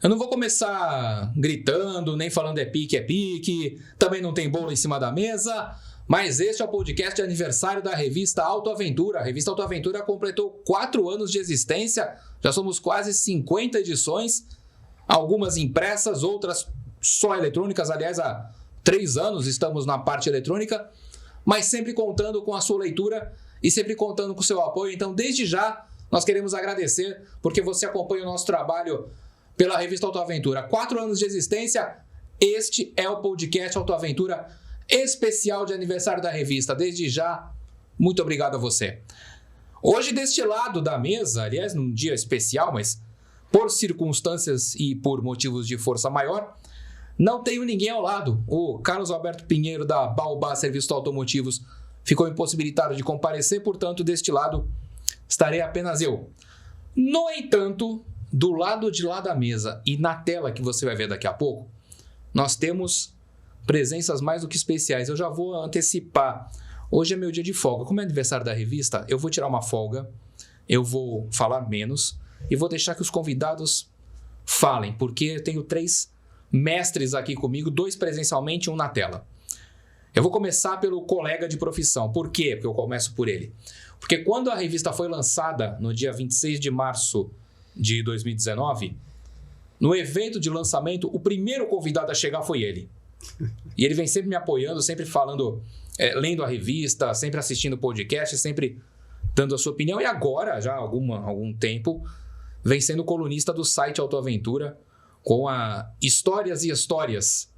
Eu não vou começar gritando, nem falando é pique, também não tem bolo em cima da mesa, mas este é o podcast de aniversário da revista Autoaventura. A revista Autoaventura completou 4 anos de existência, já somos quase 50 edições, algumas impressas, outras só eletrônicas. Aliás, há 3 anos estamos na parte eletrônica, mas sempre contando com a sua leitura e sempre contando com o seu apoio. Então, desde já, nós queremos agradecer porque você acompanha o nosso trabalho pela revista Autoaventura. 4 anos de existência, este é o podcast Autoaventura especial de aniversário da revista. Desde já, muito obrigado a você. Hoje, deste lado da mesa, aliás, num dia especial, mas por circunstâncias e por motivos de força maior, não tenho ninguém ao lado. O Carlos Alberto Pinheiro, da Baobá Serviços Automotivos, ficou impossibilitado de comparecer, portanto, deste lado estarei apenas eu. No entanto, do lado de lá da mesa e na tela que você vai ver daqui a pouco, nós temos presenças mais do que especiais. Eu já vou antecipar. Hoje é meu dia de folga. Como é aniversário da revista, eu vou tirar uma folga, eu vou falar menos e vou deixar que os convidados falem, porque eu tenho 3 mestres aqui comigo, 2 presencialmente e 1 na tela. Eu vou começar pelo colega de profissão. Por quê? Porque eu começo por ele. Porque quando a revista foi lançada, no dia 26 de março de 2019, no evento de lançamento, o primeiro convidado a chegar foi ele. E ele vem sempre me apoiando, sempre falando, lendo a revista, sempre assistindo o podcast, sempre dando a sua opinião. E agora, já há algum tempo, vem sendo colunista do site Autoaventura, com a Histórias e Histórias,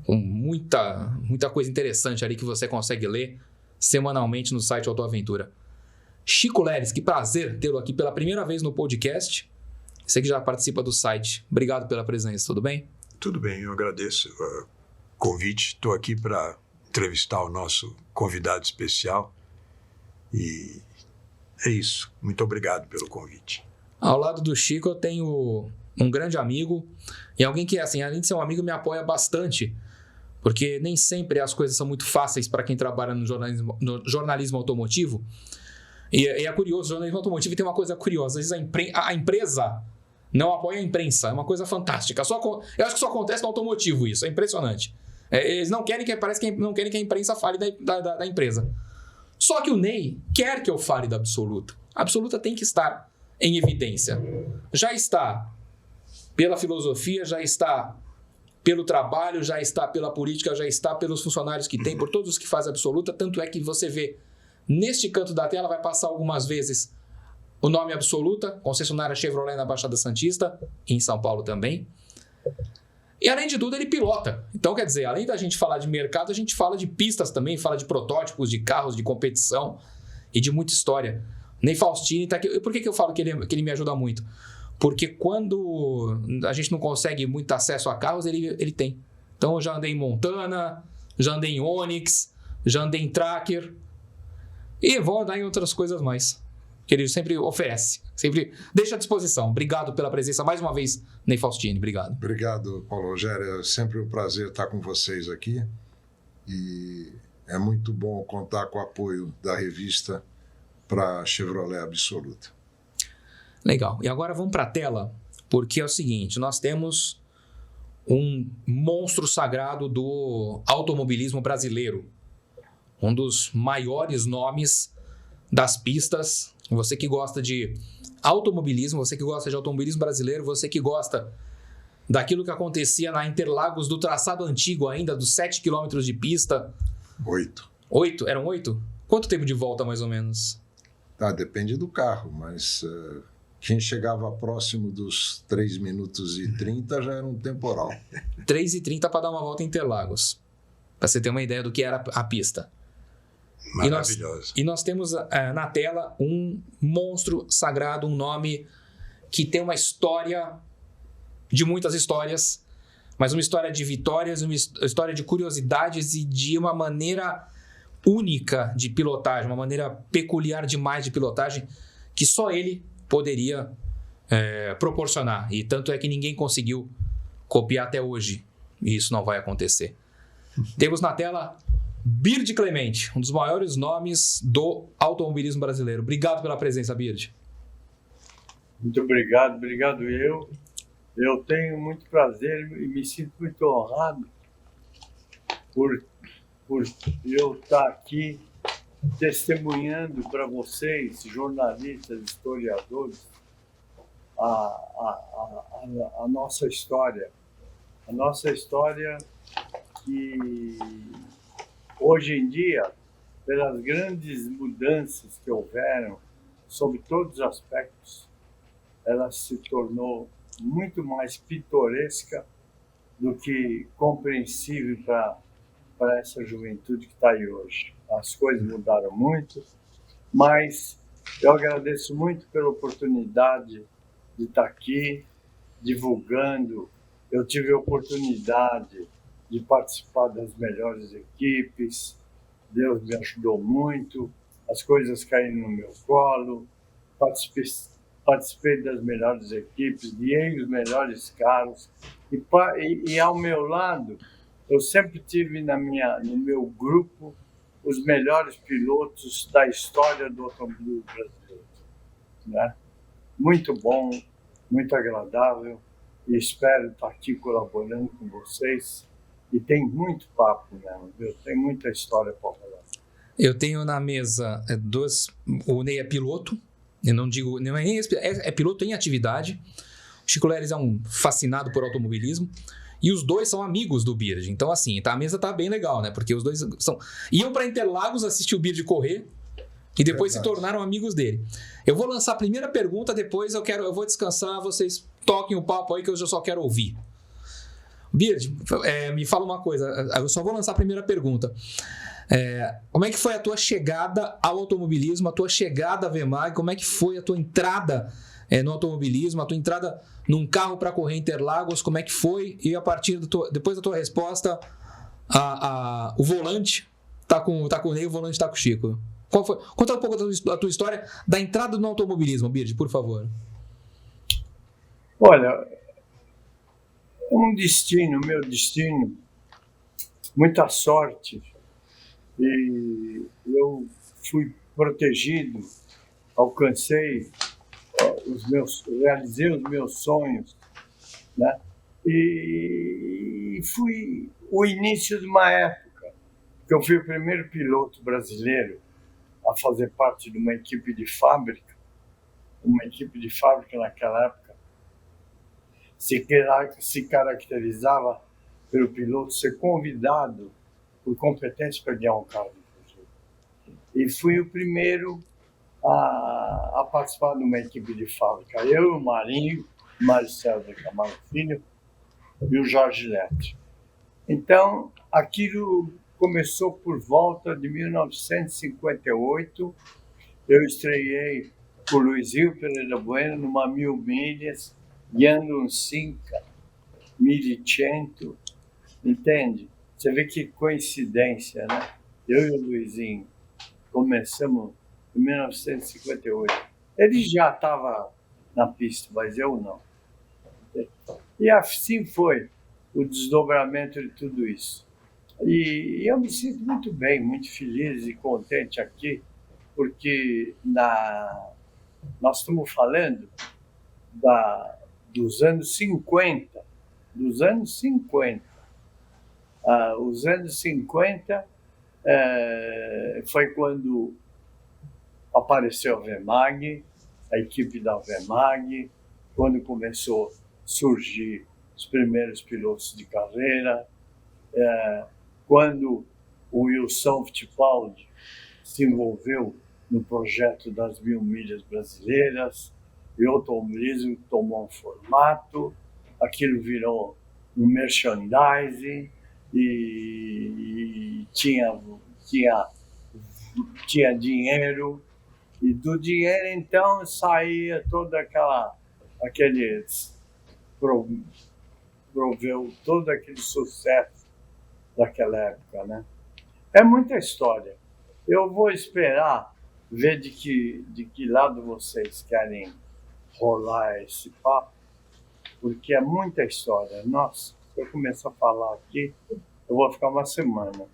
com muita coisa interessante ali que você consegue ler semanalmente no site Autoaventura. Chico Leles, que prazer tê-lo aqui pela primeira vez no podcast. Você que já participa do site. Obrigado pela presença, tudo bem? Tudo bem, eu agradeço o convite. Estou aqui para entrevistar o nosso convidado especial. E é isso. Muito obrigado pelo convite. Ao lado do Chico eu tenho um grande amigo e alguém que, assim, além de ser um amigo, me apoia bastante, porque nem sempre as coisas são muito fáceis para quem trabalha no jornalismo automotivo. E é curioso, o jornalismo automotivo tem uma coisa curiosa. Às vezes a empresa não apoia a imprensa. É uma coisa fantástica. Eu acho que só acontece no automotivo isso. É impressionante. Eles não querem parece que não querem que a imprensa fale da empresa. Só que o Ney quer que eu fale da Absoluta. A Absoluta tem que estar em evidência. Já está pela filosofia, já está pelo trabalho, já está pela política, já está pelos funcionários que tem, por todos os que fazem a Absoluta. Tanto é que você vê neste canto da tela, vai passar algumas vezes o nome Absoluta, concessionária Chevrolet na Baixada Santista, e em São Paulo também. E além de tudo, ele pilota. Então, quer dizer, além da gente falar de mercado, a gente fala de pistas também, fala de protótipos, de carros, de competição e de muita história. Ney Faustini está aqui. Por que eu falo que ele me ajuda muito? Porque quando a gente não consegue muito acesso a carros, ele tem. Então, eu já andei em Montana, já andei em Onix, já andei em Tracker. E vou andar em outras coisas mais, que ele sempre oferece, sempre deixa à disposição. Obrigado pela presença mais uma vez, Ney Faustini. Obrigado. Obrigado, Paulo Rogério. É sempre um prazer estar com vocês aqui. E é muito bom contar com o apoio da revista para a Chevrolet Absoluta. Legal. E agora vamos para a tela, porque é o seguinte, nós temos um monstro sagrado do automobilismo brasileiro. Um dos maiores nomes das pistas. Você que gosta de automobilismo, você que gosta de automobilismo brasileiro, você que gosta daquilo que acontecia na Interlagos, do traçado antigo ainda, dos 7 quilômetros de pista. 8. 8? Eram 8? Quanto tempo de volta, mais ou menos? Depende do carro, mas quem chegava próximo dos 3 minutos e 30 já era um temporal. 3h30 para dar uma volta em Interlagos. Para você ter uma ideia do que era a pista. Maravilhoso. E nós temos na tela um monstro sagrado, um nome que tem uma história de muitas histórias, mas uma história de vitórias, uma história de curiosidades e de uma maneira única de pilotagem, uma maneira peculiar demais de pilotagem que só ele poderia proporcionar. E tanto é que ninguém conseguiu copiar até hoje. E isso não vai acontecer. Temos na tela Bird Clemente, um dos maiores nomes do automobilismo brasileiro. Obrigado pela presença, Bird. Muito obrigado eu. Eu tenho muito prazer e me sinto muito honrado por eu estar aqui testemunhando para vocês, jornalistas, historiadores, a nossa história. A nossa história que, hoje em dia, pelas grandes mudanças que houveram, sobre todos os aspectos, ela se tornou muito mais pitoresca do que compreensível para essa juventude que está aí hoje. As coisas mudaram muito, mas eu agradeço muito pela oportunidade de estar aqui divulgando. Eu tive a oportunidade de participar das melhores equipes, Deus me ajudou muito, as coisas caíram no meu colo, participei das melhores equipes, guiei os melhores carros, e ao meu lado, eu sempre tive no meu grupo os melhores pilotos da história do automobilismo brasileiro, né? Muito bom, muito agradável, e espero estar aqui colaborando com vocês. E tem muito papo mesmo, viu? Tem muita história para falar. Eu tenho na mesa o Ney é piloto, eu não digo, não é nem é piloto em atividade. O Chico Leles é um fascinado por automobilismo. E os dois são amigos do Bird. Então, assim, a mesa tá bem legal, né? Porque os dois iam para Interlagos assistir o Bird correr e depois se tornaram amigos dele. Eu vou lançar a primeira pergunta, depois eu vou descansar, vocês toquem o papo aí que eu já só quero ouvir. Bird, me fala uma coisa, eu só vou lançar a primeira pergunta. Como é que foi a tua chegada ao automobilismo, a tua chegada à VMAG, como é que foi a tua entrada no automobilismo, a tua entrada num carro para correr Interlagos, como é que foi? E a partir depois da tua resposta, o volante tá com o Ney, o volante tá com o Chico. Qual foi? Conta um pouco da tua história da entrada no automobilismo, Bird, por favor. Olha, meu destino, muita sorte, e eu fui protegido, realizei os meus sonhos, né? E fui o início de uma época que eu fui o primeiro piloto brasileiro a fazer parte de uma equipe de fábrica. Uma equipe de fábrica naquela época se caracterizava pelo piloto ser convidado por competência para guiar um carro de corrida. E fui o primeiro a participar de uma equipe de fábrica. Eu, o Marinho, Marcelo de Camargo Filho e o Jorge Lete. Então, aquilo começou por volta de 1958. Eu estreiei com o Luizinho Pereira Bueno numa 1000 milhas, guiando um Cinca 1100, entende? Você vê que coincidência, né? Eu e o Luizinho começamos em 1958. Ele já estava na pista, mas eu não. E assim foi o desdobramento de tudo isso. E eu me sinto muito bem, muito feliz e contente aqui, porque nós estamos falando dos anos 50. Dos anos 50. Os anos 50 foi quando apareceu a VMAG, a equipe da VMAG, quando começou a surgir os primeiros pilotos de carreira, quando o Wilson Fittipaldi se envolveu no projeto das 1000 milhas brasileiras, e o automobilismo tomou um formato, aquilo virou um merchandising, e tinha dinheiro, e do dinheiro então saía toda proveu todo aquele sucesso daquela época, né? É muita história. Eu vou esperar ver de que lado vocês querem rolar esse papo, porque é muita história. Nossa, se eu começar a falar aqui, eu vou ficar uma semana.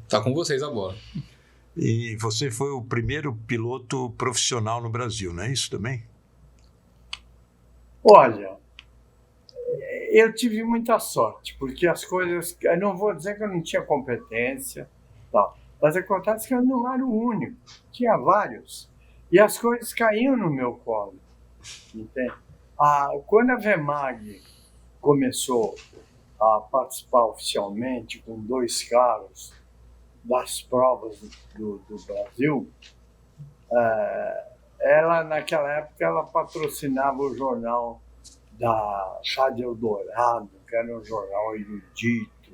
Tá com vocês a bola. E você foi o primeiro piloto profissional no Brasil, não é isso também? Olha, eu tive muita sorte, porque as coisas... Eu não vou dizer que eu não tinha competência, tá, mas acontece que eu não era o único, tinha vários. E as coisas caíam no meu colo, entende? Quando a VEMAG começou a participar oficialmente com 2 carros das provas do Brasil, ela, naquela época, ela patrocinava o jornal da Rádio Eldorado, que era um jornal erudito.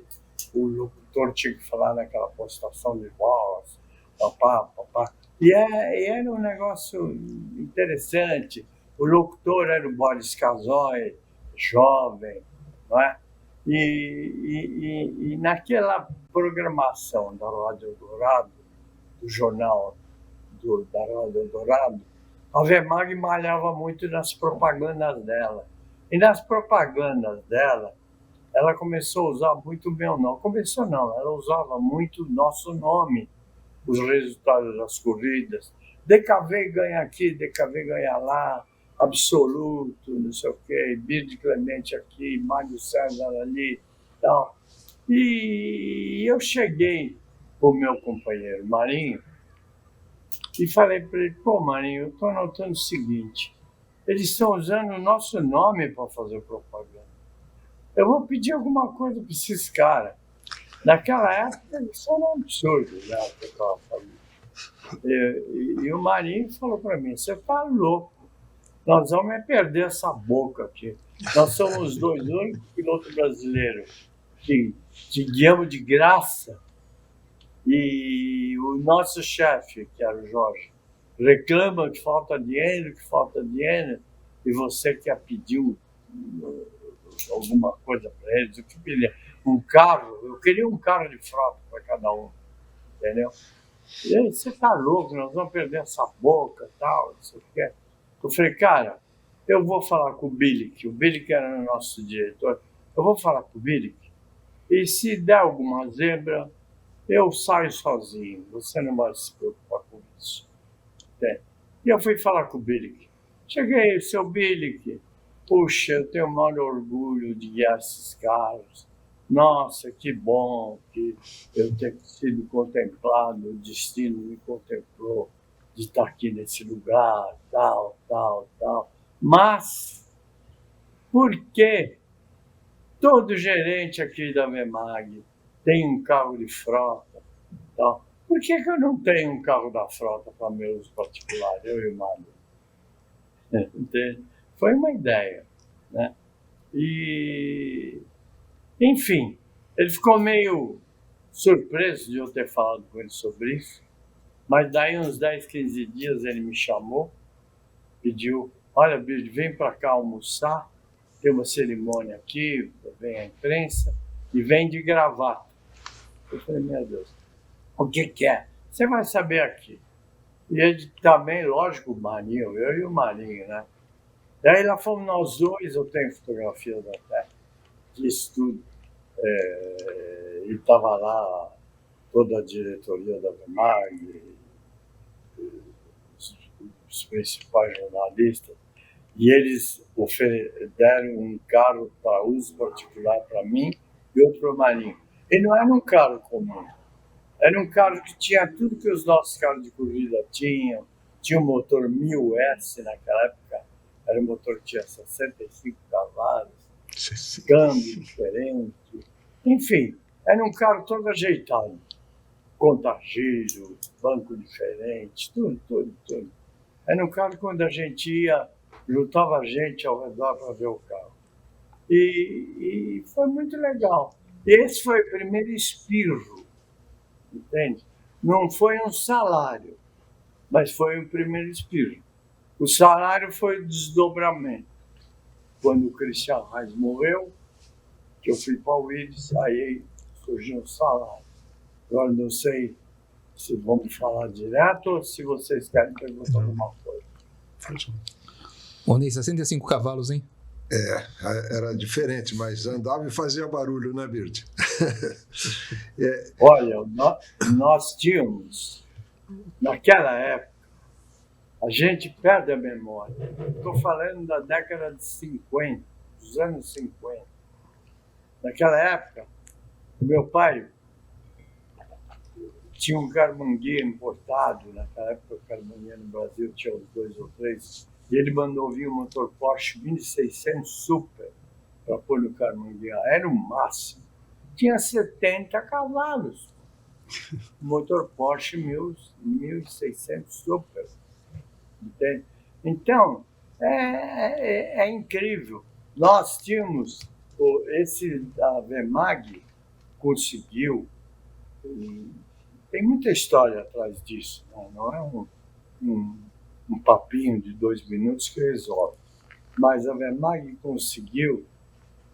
O locutor tinha que falar naquela postação de voz, papá. E era um negócio interessante. O locutor era o Boris Casoy, jovem, não é? E naquela programação da Rádio Eldorado, do jornal da Rádio Eldorado, a VEMAG malhava muito nas propagandas dela. E nas propagandas dela, ela começou a usar muito o meu nome. Começou não, ela usava muito o nosso nome, os resultados das corridas. DKV ganha aqui, DKV ganha lá, Absoluto, não sei o quê, Bird Clemente aqui, Mário César ali, tal. E eu cheguei para o meu companheiro Marinho e falei para ele, pô, Marinho, eu estou notando o seguinte, eles estão usando o nosso nome para fazer propaganda. Eu vou pedir alguma coisa para esses caras. Naquela época, isso era um absurdo, né, o que eu estava falando. E o Marinho falou para mim, você está louco, nós vamos perder essa boca aqui. Nós somos os 2 únicos pilotos brasileiros que guiamos de graça. E o nosso chefe, que era o Jorge, reclama que falta dinheiro, e você quer pedir alguma coisa para eles. Eu queria um carro, eu queria um carro de frota para cada um, entendeu? E aí, você tá louco, nós vamos perder essa boca e tal, não sei o que. Eu falei, cara, eu vou falar com o Bilic era o nosso diretor, eu vou falar com o Bilic, e se der alguma zebra, eu saio sozinho, você não vai se preocupar com isso. E eu fui falar com o Bilic. Cheguei, seu Bilic, puxa, eu tenho o maior orgulho de guiar esses carros. Nossa, que bom que eu tenho sido contemplado, o destino me contemplou de estar aqui nesse lugar, tal. Mas, por que todo gerente aqui da VEMAG tem um carro de frota, tal? Por que eu não tenho um carro da frota para meus particulares, eu e o Mário? Foi uma ideia, né? E, enfim, ele ficou meio surpreso de eu ter falado com ele sobre isso, mas daí uns 10, 15 dias ele me chamou, pediu, olha, Bird, vem para cá almoçar, tem uma cerimônia aqui, vem a imprensa, e vem de gravata. Eu falei, meu Deus, o que é? Você vai saber aqui. E ele também, lógico, o Marinho, eu e o Marinho, né? Daí lá fomos nós 2, eu tenho fotografias até, disso tudo. E estava lá toda a diretoria da VEMAG, os principais jornalistas, e eles deram um carro para uso particular para mim e outro para o Marinho. E não era um carro comum, era um carro que tinha tudo que os nossos carros de corrida tinham. Tinha um motor 1000S naquela época, era um motor que tinha 65 cavalos, câmbio diferente, enfim, era um carro todo ajeitado, conta-giro, banco diferente, tudo. Era um carro que quando a gente ia, juntava gente ao redor para ver o carro. E foi muito legal. Esse foi o primeiro espirro, entende? Não foi um salário, mas foi o primeiro espirro. O salário foi o desdobramento. Quando o Christian Reis morreu, que eu fui para o Willis, aí surgiu um salário. Agora não sei se vamos falar direto ou se vocês querem perguntar alguma coisa. Ney, 65 cavalos, hein? Era diferente, mas andava e fazia barulho, né, Bird? Olha, nós tínhamos, naquela época, A gente perde a memória. Estou falando da década de 50, dos anos 50. Naquela época, meu pai tinha um carmanguia importado. Naquela época, o carmanguia no Brasil tinha uns 2 ou 3. E ele mandou vir um motor Porsche 1600 Super para pôr no carmanguia. Era o máximo. Tinha 70 cavalos. Motor Porsche 1600 Super. Entende? Então, é incrível. Nós tínhamos, a Vemag conseguiu, tem muita história atrás disso, né? Não é um papinho de 2 minutos que resolve. Mas a Vemag conseguiu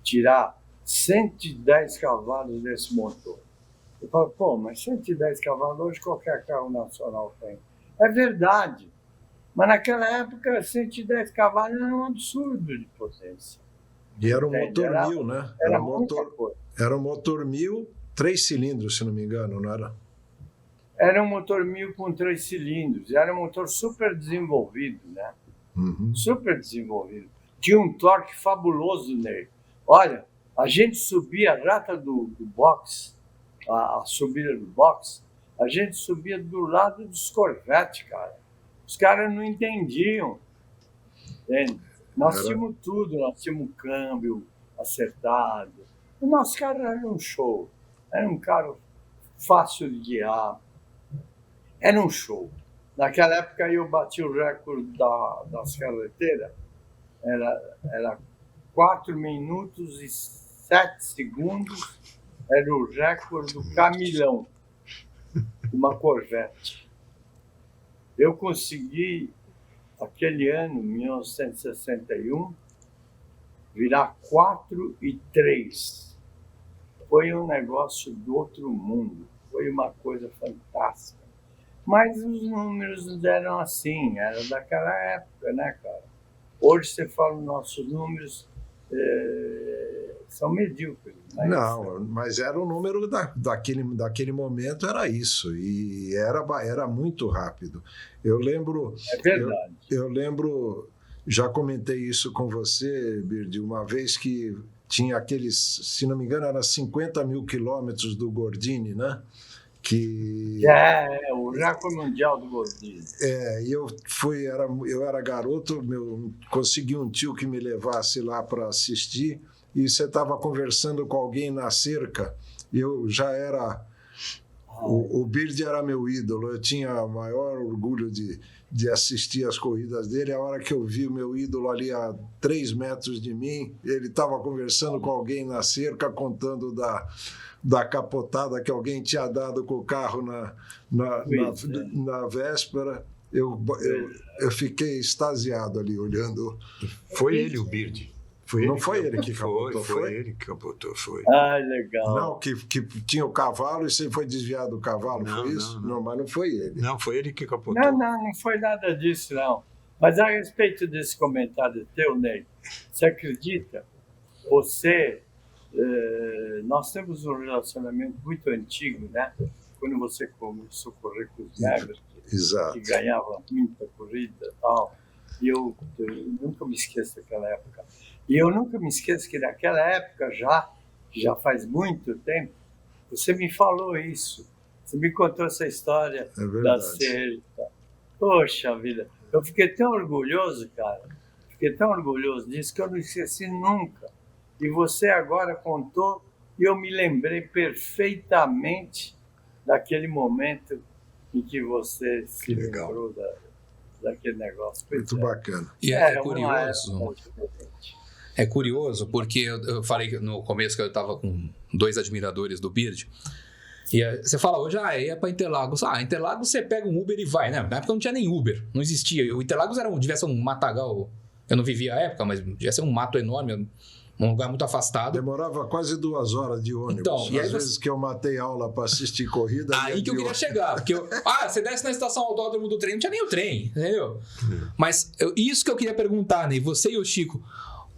tirar 110 cavalos desse motor. Eu falo, pô, mas 110 cavalos hoje qualquer carro nacional tem. É verdade. Mas naquela época, 110 cavalos era um absurdo de potência. E era um motor 1000, né? Era muita coisa. Era um motor 1000, 3 cilindros, se não me engano, não era? Era um motor 1000 com 3 cilindros. Era um motor super desenvolvido, né? Uhum. Super desenvolvido. Tinha um torque fabuloso nele. Olha, a gente subia a rata do box, a subida do box, a gente subia do lado dos Corvette, cara. Os caras não entendiam. Entende? Nós tínhamos tudo, nós tínhamos um câmbio acertado. O nosso carro era um show. Era um carro fácil de guiar. Era um show. Naquela época eu bati o recorde das carreteiras. Era 4 minutos e 7 segundos. Era o recorde do Camilão, uma Corvette. Eu consegui, aquele ano, 1961, virar 4 e 3. Foi um negócio do outro mundo. Foi uma coisa fantástica. Mas os números não eram assim, era daquela época, né, cara? Hoje você fala, nossos números são medíocres. Não, mas era o número daquele momento, era isso. E era muito rápido. Eu lembro... É verdade. Eu lembro, já comentei isso com você, Birdi, uma vez que tinha aqueles, se não me engano, era 50 mil quilômetros do Gordini, né? O recorde mundial do Gordini. E eu era garoto, consegui um tio que me levasse lá para assistir, e você estava conversando com alguém na cerca, eu já era... O Birdi era meu ídolo, eu tinha o maior orgulho de assistir as corridas dele. A hora que eu vi o meu ídolo ali a 3 metros de mim, ele estava conversando com alguém na cerca, contando da capotada que alguém tinha dado com o carro na véspera. Eu fiquei extasiado ali, olhando. Foi ele, o Birdi. Não foi ele que capotou, foi ele que capotou, foi. Ah, legal. Não, que tinha o cavalo e você foi desviado do cavalo, foi isso? Não, mas não foi ele. Não, foi ele que capotou. Não foi nada disso, não. Mas a respeito desse comentário teu, Ney, você acredita? Nós temos um relacionamento muito antigo, né? Quando você começou a correr com os negros, que ganhava muita corrida e tal. E eu nunca me esqueço daquela época. E eu nunca me esqueço que naquela época já faz muito tempo, você me falou isso. Você me contou essa história da cerca. Poxa vida, eu fiquei tão orgulhoso, cara. Fiquei tão orgulhoso disso que eu não esqueci nunca. E você agora contou e eu me lembrei perfeitamente daquele momento em que você se lembrou daquele negócio. Muito bacana. E é curioso. É curioso, porque eu falei no começo que eu estava com 2 admiradores do Birdi. E você fala hoje, ia para Interlagos. Interlagos você pega um Uber e vai, né? Na época não tinha nem Uber, não existia. O Interlagos devia ser um matagal. Eu não vivia a época, mas devia ser um mato enorme, um lugar muito afastado. Demorava quase 2 horas de ônibus. Então, às vezes que eu matei aula para assistir corrida. Aí que eu queria chegar. Porque você desce na estação autódromo do trem, não tinha nem o trem, entendeu? Mas isso que eu queria perguntar, né? Você e o Chico,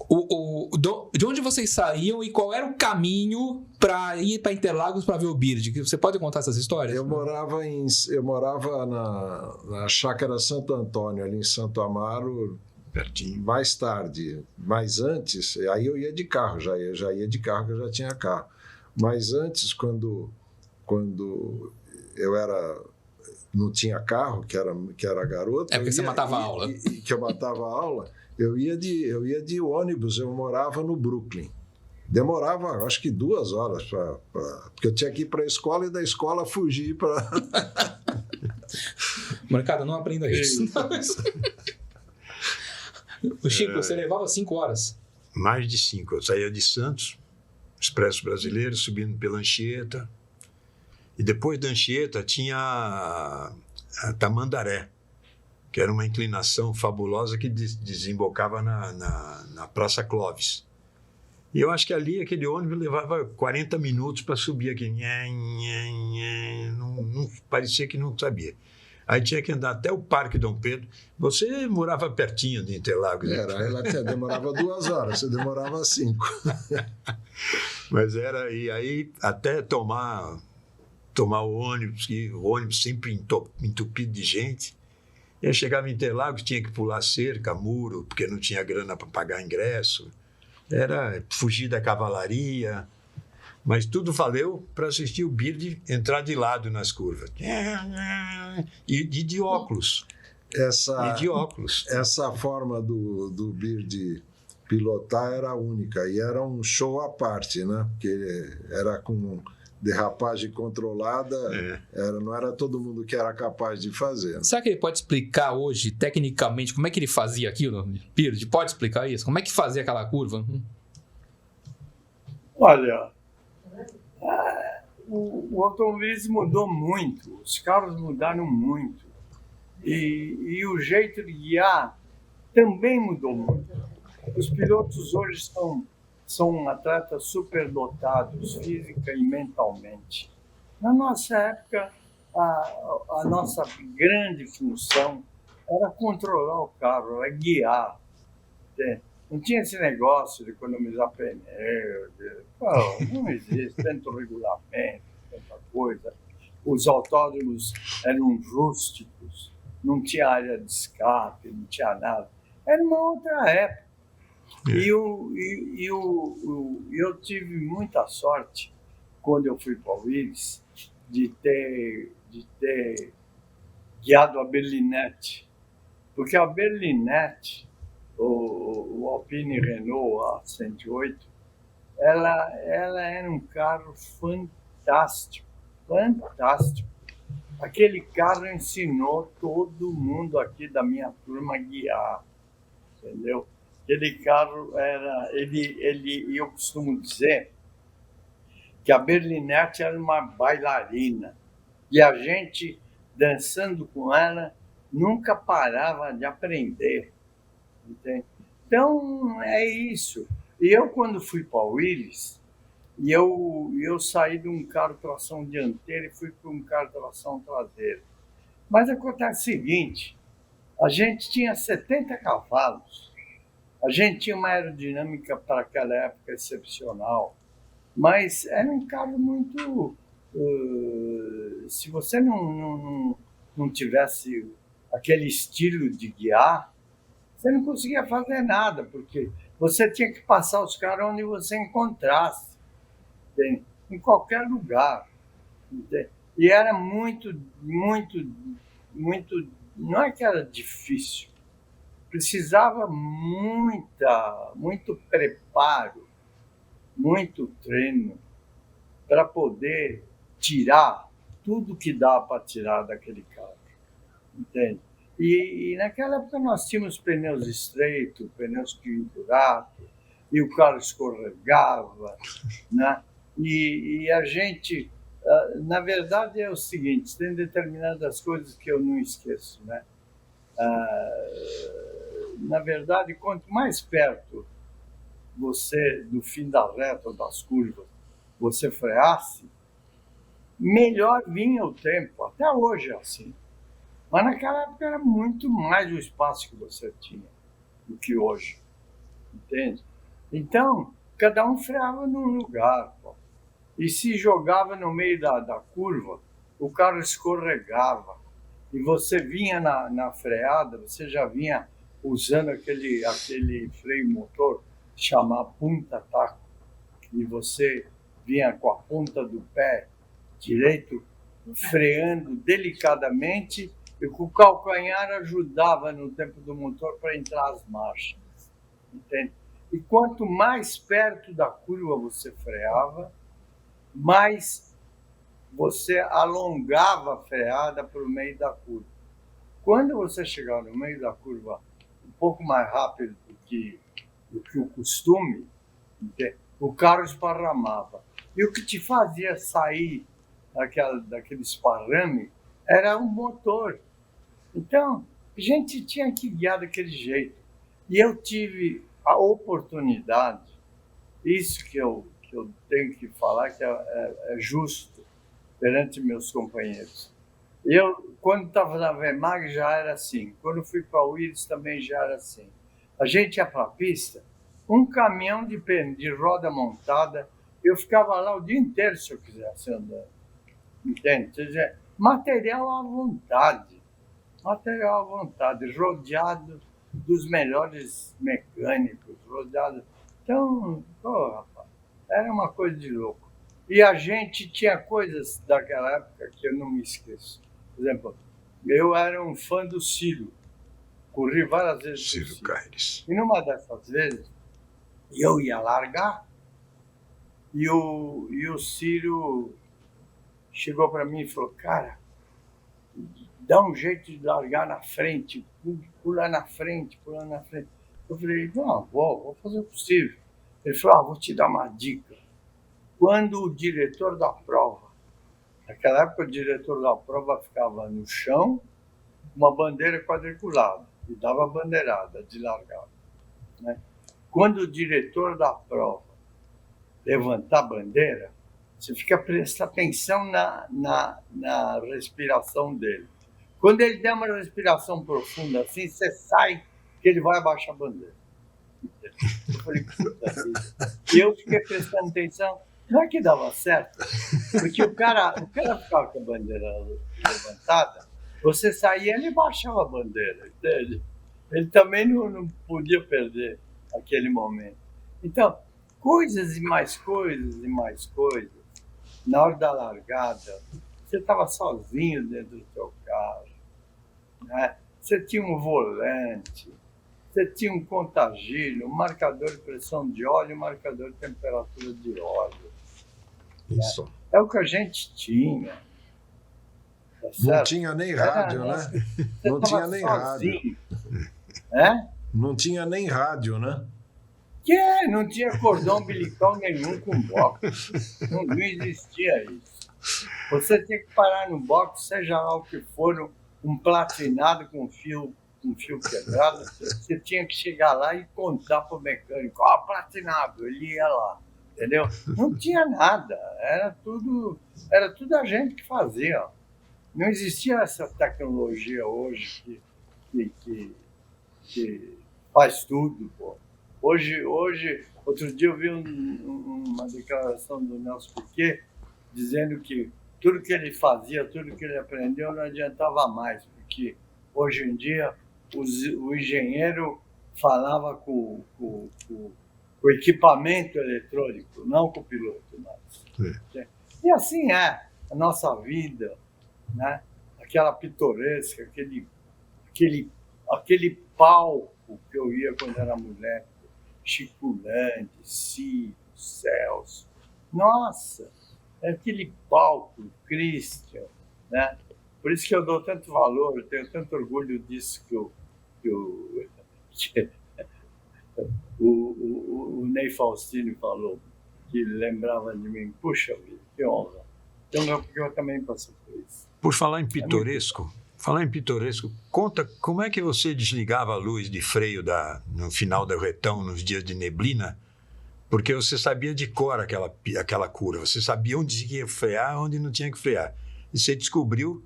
De onde vocês saíam e qual era o caminho para ir para Interlagos para ver o Bird? Você pode contar essas histórias? Eu morava na Chácara Santo Antônio, ali em Santo Amaro, Pertinho. mais tarde. Mas antes, aí eu ia de carro, já ia de carro, que eu já tinha carro. Mas antes, quando eu não tinha carro, que era garoto... É porque você matava a aula. Que eu matava a aula, eu ia de ônibus, eu morava no Brooklyn. Demorava, acho que 2 horas, porque eu tinha que ir para a escola e da escola fugir para... Molecada, não aprenda isso. O Chico, você levava 5 horas. Mais de 5. Eu saía de Santos, Expresso Brasileiro, subindo pela Anchieta. E depois da Anchieta tinha a Tamandaré, que era uma inclinação fabulosa que desembocava na Praça Clóvis. E eu acho que ali aquele ônibus levava 40 minutos para subir aqui. Não, parecia que não sabia. Aí tinha que andar até o Parque Dom Pedro. Você morava pertinho de Interlagos. Demorava 2 horas, você demorava 5. Mas e aí até tomar o ônibus, e o ônibus sempre entupido de gente. E aí chegava em Interlagos, tinha que pular cerca, muro, porque não tinha grana para pagar ingresso. Era fugir da cavalaria. Mas tudo valeu para assistir o Bird entrar de lado nas curvas. E de óculos. Essa forma do Bird pilotar era única. E era um show à parte, né? Porque era com derrapagem controlada, não era todo mundo que era capaz de fazer. Será que ele pode explicar hoje, tecnicamente, como é que ele fazia aquilo? Bird, pode explicar isso? Como é que fazia aquela curva? Olha, o automobilismo mudou muito, os carros mudaram muito. E o jeito de guiar também mudou muito. Os pilotos hoje são atletas superdotados, física e mentalmente. Na nossa época, a nossa grande função era controlar o carro, era guiar. Não tinha esse negócio de economizar pneu, não existe tanto regulamento, tanta coisa. Os autódromos eram rústicos, não tinha área de escape, não tinha nada. Era uma outra época. E eu tive muita sorte, quando eu fui para o Willis, de ter guiado a Berlinette. Porque a Berlinette, o Alpine Renault A108, ela era um carro fantástico, fantástico. Aquele carro ensinou todo mundo aqui da minha turma a guiar, entendeu? Aquele carro eu costumo dizer que a Berlinette era uma bailarina e a gente, dançando com ela, nunca parava de aprender. Entende? Então, é isso. E eu, quando fui para o Willis, eu saí de um carro tração dianteira e fui para um carro tração traseira. Mas acontece o seguinte, a gente tinha 70 cavalos, a gente tinha uma aerodinâmica para aquela época excepcional, mas era um carro muito... se você não tivesse aquele estilo de guiar, você não conseguia fazer nada, porque você tinha que passar os caras onde você encontrasse, entende? Em qualquer lugar. Entende? E era muito, não é que era difícil, precisava muito preparo, muito treino para poder tirar tudo que dá para tirar daquele carro, entende? E naquela época nós tínhamos pneus estreitos, pneus quinturados, e o carro escorregava, né? E a gente, na verdade é o seguinte, tem determinadas coisas que eu não esqueço, né? Na verdade, quanto mais perto você, do fim da reta, das curvas, você freasse, melhor vinha o tempo. Até hoje é assim. Mas naquela época era muito mais o espaço que você tinha do que hoje. Entende? Então, cada um freava num lugar, pô. E se jogava no meio da curva, o carro escorregava. E você vinha na freada, você já vinha usando aquele freio motor, chamar punta-taco. E você vinha com a ponta do pé direito, freando delicadamente, e com o calcanhar ajudava no tempo do motor para entrar as marchas. Entende? E quanto mais perto da curva você freava, mais você alongava a freada para o meio da curva. Quando você chegava no meio da curva um pouco mais rápido do que o costume, o carro esparramava. E o que te fazia sair daquele esparrame era o motor. Então, a gente tinha que guiar daquele jeito. E eu tive a oportunidade, isso que eu tenho que falar, que é justo perante meus companheiros. Eu, quando estava na Vemag, já era assim. Quando fui para o Willis, também já era assim. A gente ia para a pista, um caminhão de roda montada, eu ficava lá o dia inteiro se eu quisesse andar. Entende? Quer dizer, material à vontade. Material à vontade, rodeado dos melhores mecânicos, rodeado. Então, rapaz, era uma coisa de louco. E a gente tinha coisas daquela época que eu não me esqueço. Por exemplo, eu era um fã do Ciro. Corri várias vezes. Ciro Caires. E numa dessas vezes, eu ia largar e o Ciro chegou para mim e falou, cara, dá um jeito de largar na frente, pular na frente, pular na frente. Eu falei, não, vou fazer o possível. Ele falou, vou te dar uma dica. Quando o diretor da prova, naquela época o diretor da prova ficava no chão, uma bandeira quadriculada, e dava bandeirada de largada. Né? Quando o diretor da prova levantar a bandeira, você fica prestando atenção na respiração dele. Quando ele der uma respiração profunda assim, você sai que ele vai abaixar a bandeira. Eu falei, puta vida. E eu fiquei prestando atenção. Não é que dava certo, porque o cara ficava com a bandeira levantada, você saía e ele baixava a bandeira, entende? Ele também não podia perder aquele momento. Então, coisas e mais coisas e mais coisas. Na hora da largada, você estava sozinho dentro do seu carro, né? Você tinha um volante, você tinha um contagilho, um marcador de pressão de óleo, um marcador de temperatura de óleo. Isso. Né? É o que a gente tinha. Tá não tinha nem rádio, né? Não tinha nem rádio. É? Não tinha nem rádio, né? Não tinha cordão umbilical nenhum com box. Não existia isso. Você tinha que parar no box, seja lá o que for, um platinado com fio quebrado, você tinha que chegar lá e contar para o mecânico, platinado, ele ia lá, entendeu? Não tinha nada, era tudo a gente que fazia. Não existia essa tecnologia hoje que faz tudo, pô. Hoje, outro dia eu vi uma declaração do Nelson Piquet dizendo que tudo que ele fazia, tudo que ele aprendeu não adiantava mais, porque hoje em dia o engenheiro falava com o equipamento eletrônico, não com o piloto mais. E assim é a nossa vida, né? Aquela pitoresca, aquele palco que eu ia quando era mulher, Chico Lande, Ciro, Celso. Nossa, é aquele palco, Christian, né? Por isso que eu dou tanto valor, eu tenho tanto orgulho disso que o Ney Faustino falou, que lembrava de mim. Puxa vida, que honra. Então, eu também passei por isso. Por falar em pitoresco, conta como é que você desligava a luz de freio no final do retão, nos dias de neblina, porque você sabia de cor aquela curva, você sabia onde tinha que frear, onde não tinha que frear. E você descobriu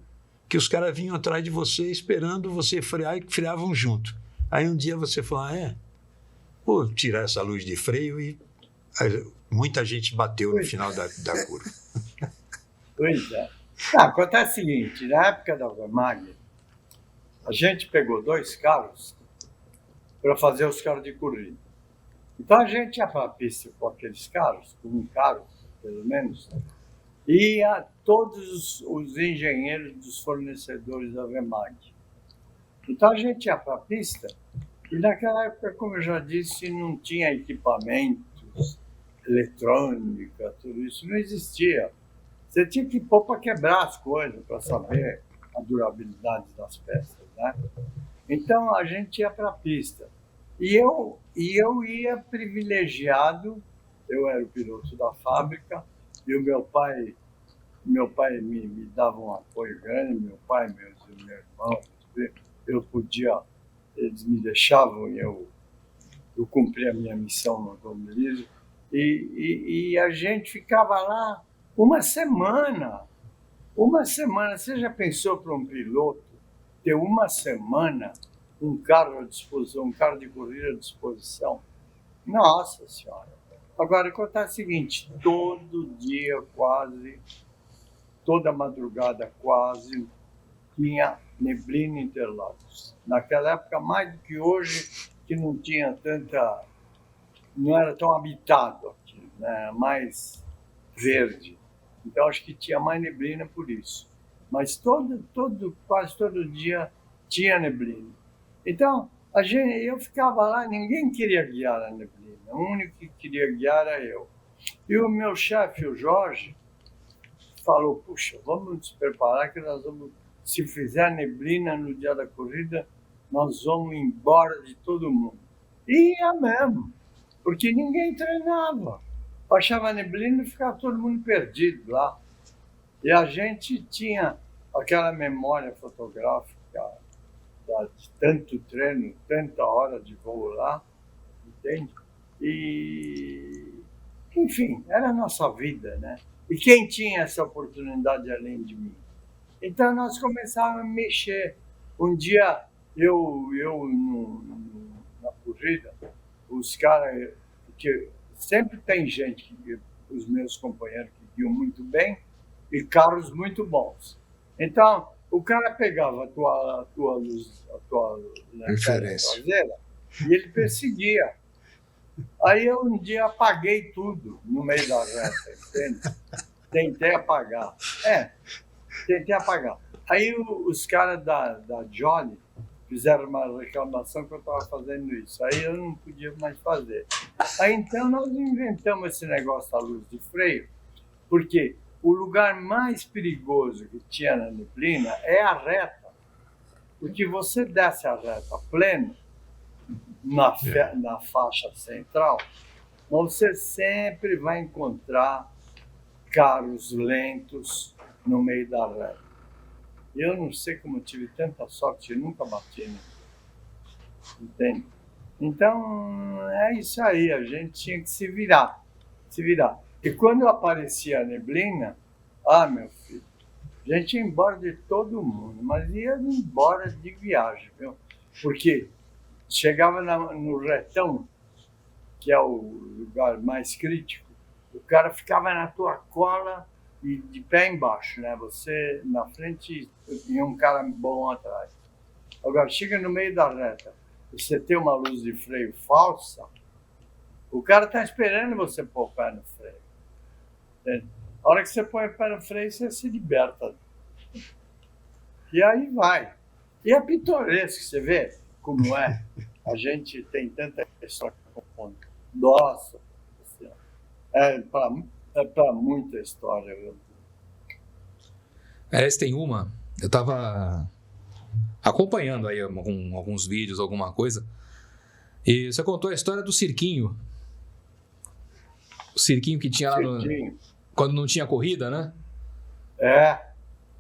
que os caras vinham atrás de você esperando você frear e freavam junto. Aí um dia você falou, vou tirar essa luz de freio e muita gente bateu no final da curva. Pois é. Acontece o seguinte, na época da Wehrmacht, a gente pegou 2 carros para fazer os carros de corrida. Então a gente ia para a pista com aqueles carros, com um carro, pelo menos, e a todos os engenheiros dos fornecedores da Wehrmacht. Então a gente ia para a pista e naquela época, como eu já disse, não tinha equipamentos, eletrônica, tudo isso não existia. Você tinha que pôr para quebrar as coisas, para saber a durabilidade das peças, né? Então a gente ia para a pista. E eu ia privilegiado, eu era o piloto da fábrica, e o meu pai me dava um apoio grande, meu pai, meu irmão, eu podia, eles me deixavam e eu cumpria a minha missão no automobilismo, e a gente ficava lá uma semana. Você já pensou para um piloto ter uma semana um carro à disposição, um carro de corrida à disposição? Nossa Senhora! Agora, acontece o seguinte, todo dia quase, toda madrugada quase, tinha neblina em Interlagos. Naquela época, mais do que hoje, que não tinha tanta, não era tão habitado aqui, né? Mais verde. Então, acho que tinha mais neblina por isso. Mas quase todo dia tinha neblina. Então, eu ficava lá, ninguém queria guiar a neblina. O único que queria guiar era eu. E o meu chefe, o Jorge, falou, puxa, vamos nos preparar que nós vamos, se fizer neblina no dia da corrida, nós vamos embora de todo mundo. E ia mesmo, porque ninguém treinava. Baixava neblina e ficava todo mundo perdido lá. E a gente tinha aquela memória fotográfica de tanto treino, tanta hora de voo lá, entende? E, enfim, era a nossa vida, né? E quem tinha essa oportunidade além de mim? Então nós começávamos a mexer. Um dia, na corrida, os caras, que sempre tem gente, os meus companheiros que guiam muito bem, e carros muito bons. Então, o cara pegava a tua luz, traseira, e ele perseguia. Aí eu um dia apaguei tudo no meio da reta, entende? Tentei apagar. Aí os caras da Jolly fizeram uma reclamação que eu estava fazendo isso. Aí eu não podia mais fazer. Aí então nós inventamos esse negócio da luz de freio, porque o lugar mais perigoso que tinha na neblina é a reta. Porque você desce a reta pleno, na faixa central, você sempre vai encontrar carros lentos no meio da reta. Eu não sei como eu tive tanta sorte, eu nunca bati, né? Entende? Então, é isso aí, a gente tinha que se virar. E quando aparecia a neblina, meu filho, a gente ia embora de todo mundo, mas ia embora de viagem, viu? Porque chegava no retão, que é o lugar mais crítico, o cara ficava na tua cola e de pé embaixo, né? Você na frente e um cara bom atrás. Agora, chega no meio da reta, você tem uma luz de freio falsa, o cara está esperando você pôr o pé no freio. Entende? A hora que você põe o pé no freio, você se liberta. E aí vai. E é pitoresco, você vê como é. A gente tem tanta história com fome. Nossa, é para muita história. Aliás, tem uma. Eu estava acompanhando aí alguns vídeos, alguma coisa. E você contou a história do cirquinho. O cirquinho que tinha lá quando não tinha corrida, né? É.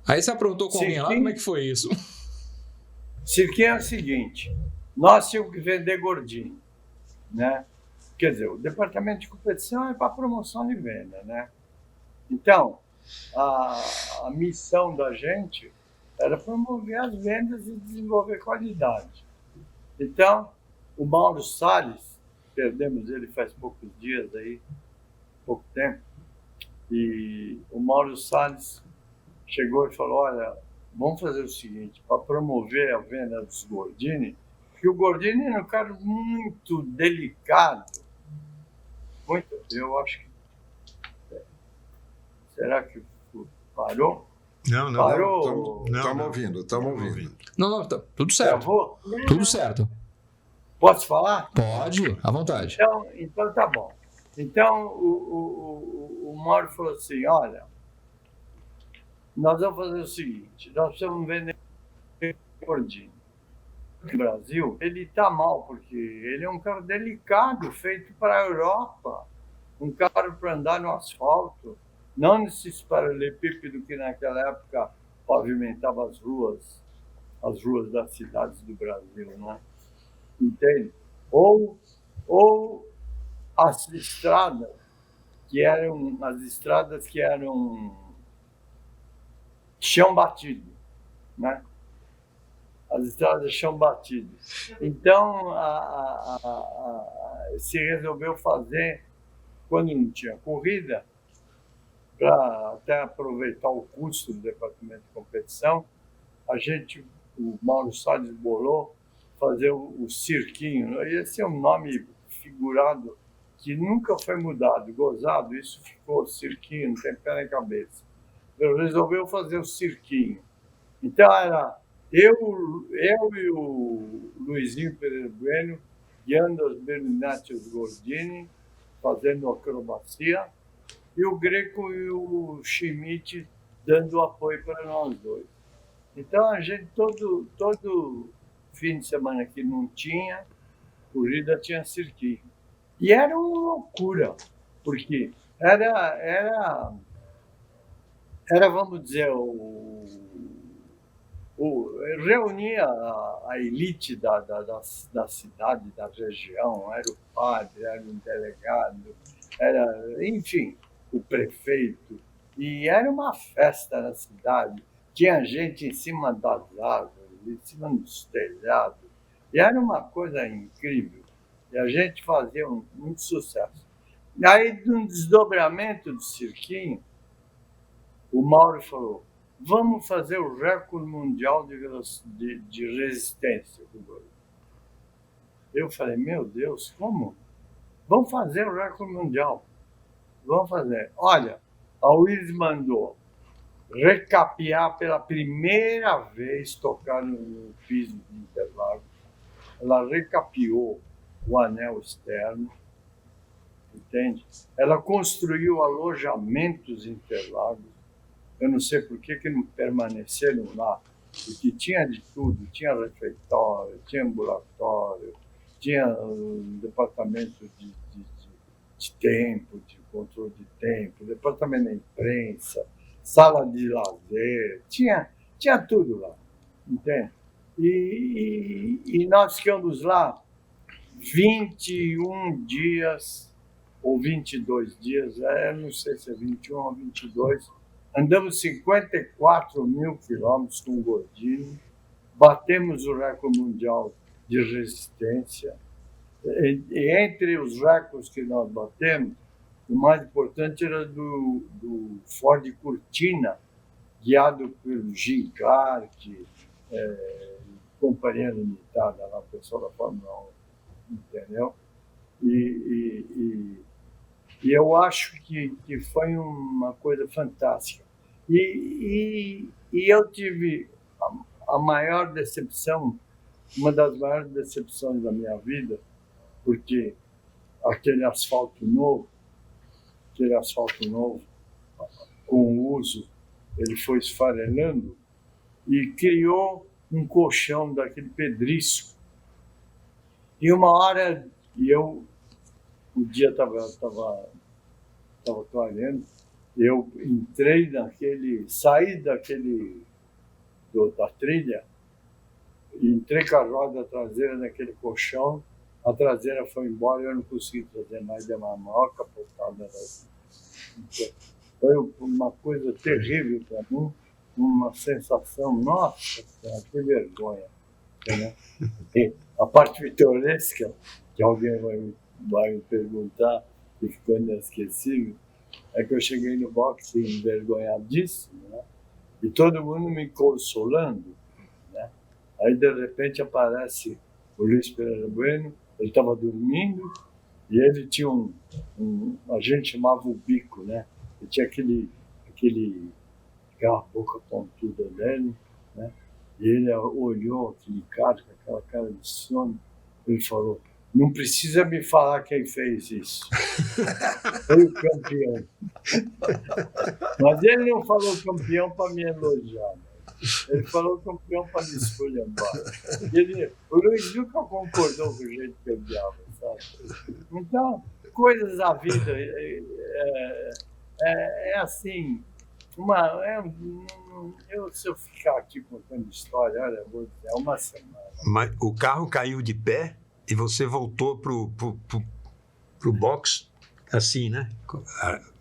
Aí você aprontou com alguém lá, como é que foi isso? Cirquinho é o seguinte, nós tínhamos que vender gordinho, né? Quer dizer, o departamento de competição é para promoção de venda, né? Então, a missão da gente era promover as vendas e desenvolver qualidade. Então, o Mauro Salles perdemos ele faz poucos dias aí, pouco tempo, e o Mauro Salles chegou e falou, olha, vamos fazer o seguinte, para promover a venda dos Gordini, porque o Gordini é um cara muito delicado, muito, eu acho que... Será que parou? Não. Parou? Estamos ouvindo. Não, tá tudo certo. Travou? Tudo certo. Posso falar? Pode, à vontade. Então tá bom. Então o Mauro falou assim, olha, nós vamos fazer o seguinte, nós precisamos vender Gordini. No Brasil, ele está mal, porque ele é um carro delicado, feito para a Europa, um carro para andar no asfalto, não nesses paralelepípedos que naquela época pavimentavam as ruas das cidades do Brasil, né? Entende? Ou as estradas que eram chão batido, né? As estradas de chão batido. Então, se resolveu fazer, quando não tinha corrida, para até aproveitar o custo do departamento de competição, o Mauro Salles bolou fazer o cirquinho. Esse é um nome figurado que nunca foi mudado, gozado, isso ficou cirquinho, não tem pé nem cabeça. Ele resolveu fazer o cirquinho. Então era eu e o Luizinho Pereira Bueno guiando as Berlinettas Gordini, fazendo acrobacia, e o Greco e o Schmidt dando apoio para nós dois. Então a gente todo fim de semana que não tinha corrida, tinha cirquinho. E era uma loucura, porque era vamos dizer, reunia a elite da cidade, da região, era o padre, era o delegado, era, enfim, o prefeito, e era uma festa na cidade, tinha gente em cima das árvores, em cima dos telhados, e era uma coisa incrível, e a gente fazia muito sucesso. E aí, num desdobramento do cirquinho, o Mauro falou, vamos fazer o recorde mundial de resistência. Eu falei, meu Deus, como? Vamos fazer o recorde mundial. Vamos fazer. Olha, a Willis mandou recapear pela primeira vez, tocar no piso de Interlagos. Ela recapeou o anel externo, entende? Ela construiu alojamentos em Interlagos. Eu não sei por que não permaneceram lá, porque tinha de tudo, tinha refeitório, tinha ambulatório, tinha um departamento de tempo, de controle de tempo, departamento da imprensa, sala de lazer, tinha tudo lá, entende? E nós ficamos lá 21 dias ou 22 dias, não sei se é 21 ou 22, andamos 54 mil quilômetros com o Gordini, batemos o recorde mundial de resistência. E entre os recordes que nós batemos, o mais importante era do Ford Cortina, guiado pelo Jim Clark, companhia limitada lá, o pessoal da Fórmula 1, entendeu? E eu acho que foi uma coisa fantástica. E eu tive a maior decepção, uma das maiores decepções da minha vida, porque aquele asfalto novo, com o uso, ele foi esfarelando e criou um colchão daquele pedrisco. E uma hora, o dia estava clareando, eu saí da trilha, entrei com a roda traseira naquele colchão, a traseira foi embora e eu não consegui trazer mais, deu uma maior capotada. Foi uma coisa terrível para mim, uma sensação, nossa, que vergonha. Né? E a parte pitoresca, que alguém vai vai me perguntar, e ficou inesquecível, é que eu cheguei no boxe envergonhadíssimo, né? E todo mundo me consolando, né? Aí, de repente, aparece o Luiz Pereira Bueno, ele estava dormindo, e ele tinha a gente chamava o bico, né? Ele tinha aquela boca pontuda dele, né? E ele olhou aquele cara com aquela cara de sono, ele falou, não precisa me falar quem fez isso. Foi o campeão. Mas ele não falou campeão para me elogiar, né? Ele falou campeão para me esculhambar. O Luiz nunca concordou com o jeito que eu guiava, sabe? Então, coisas da vida é assim. Se eu ficar aqui contando história, olha, vou dizer, é uma semana. Mas o carro caiu de pé e você voltou pro box assim, né?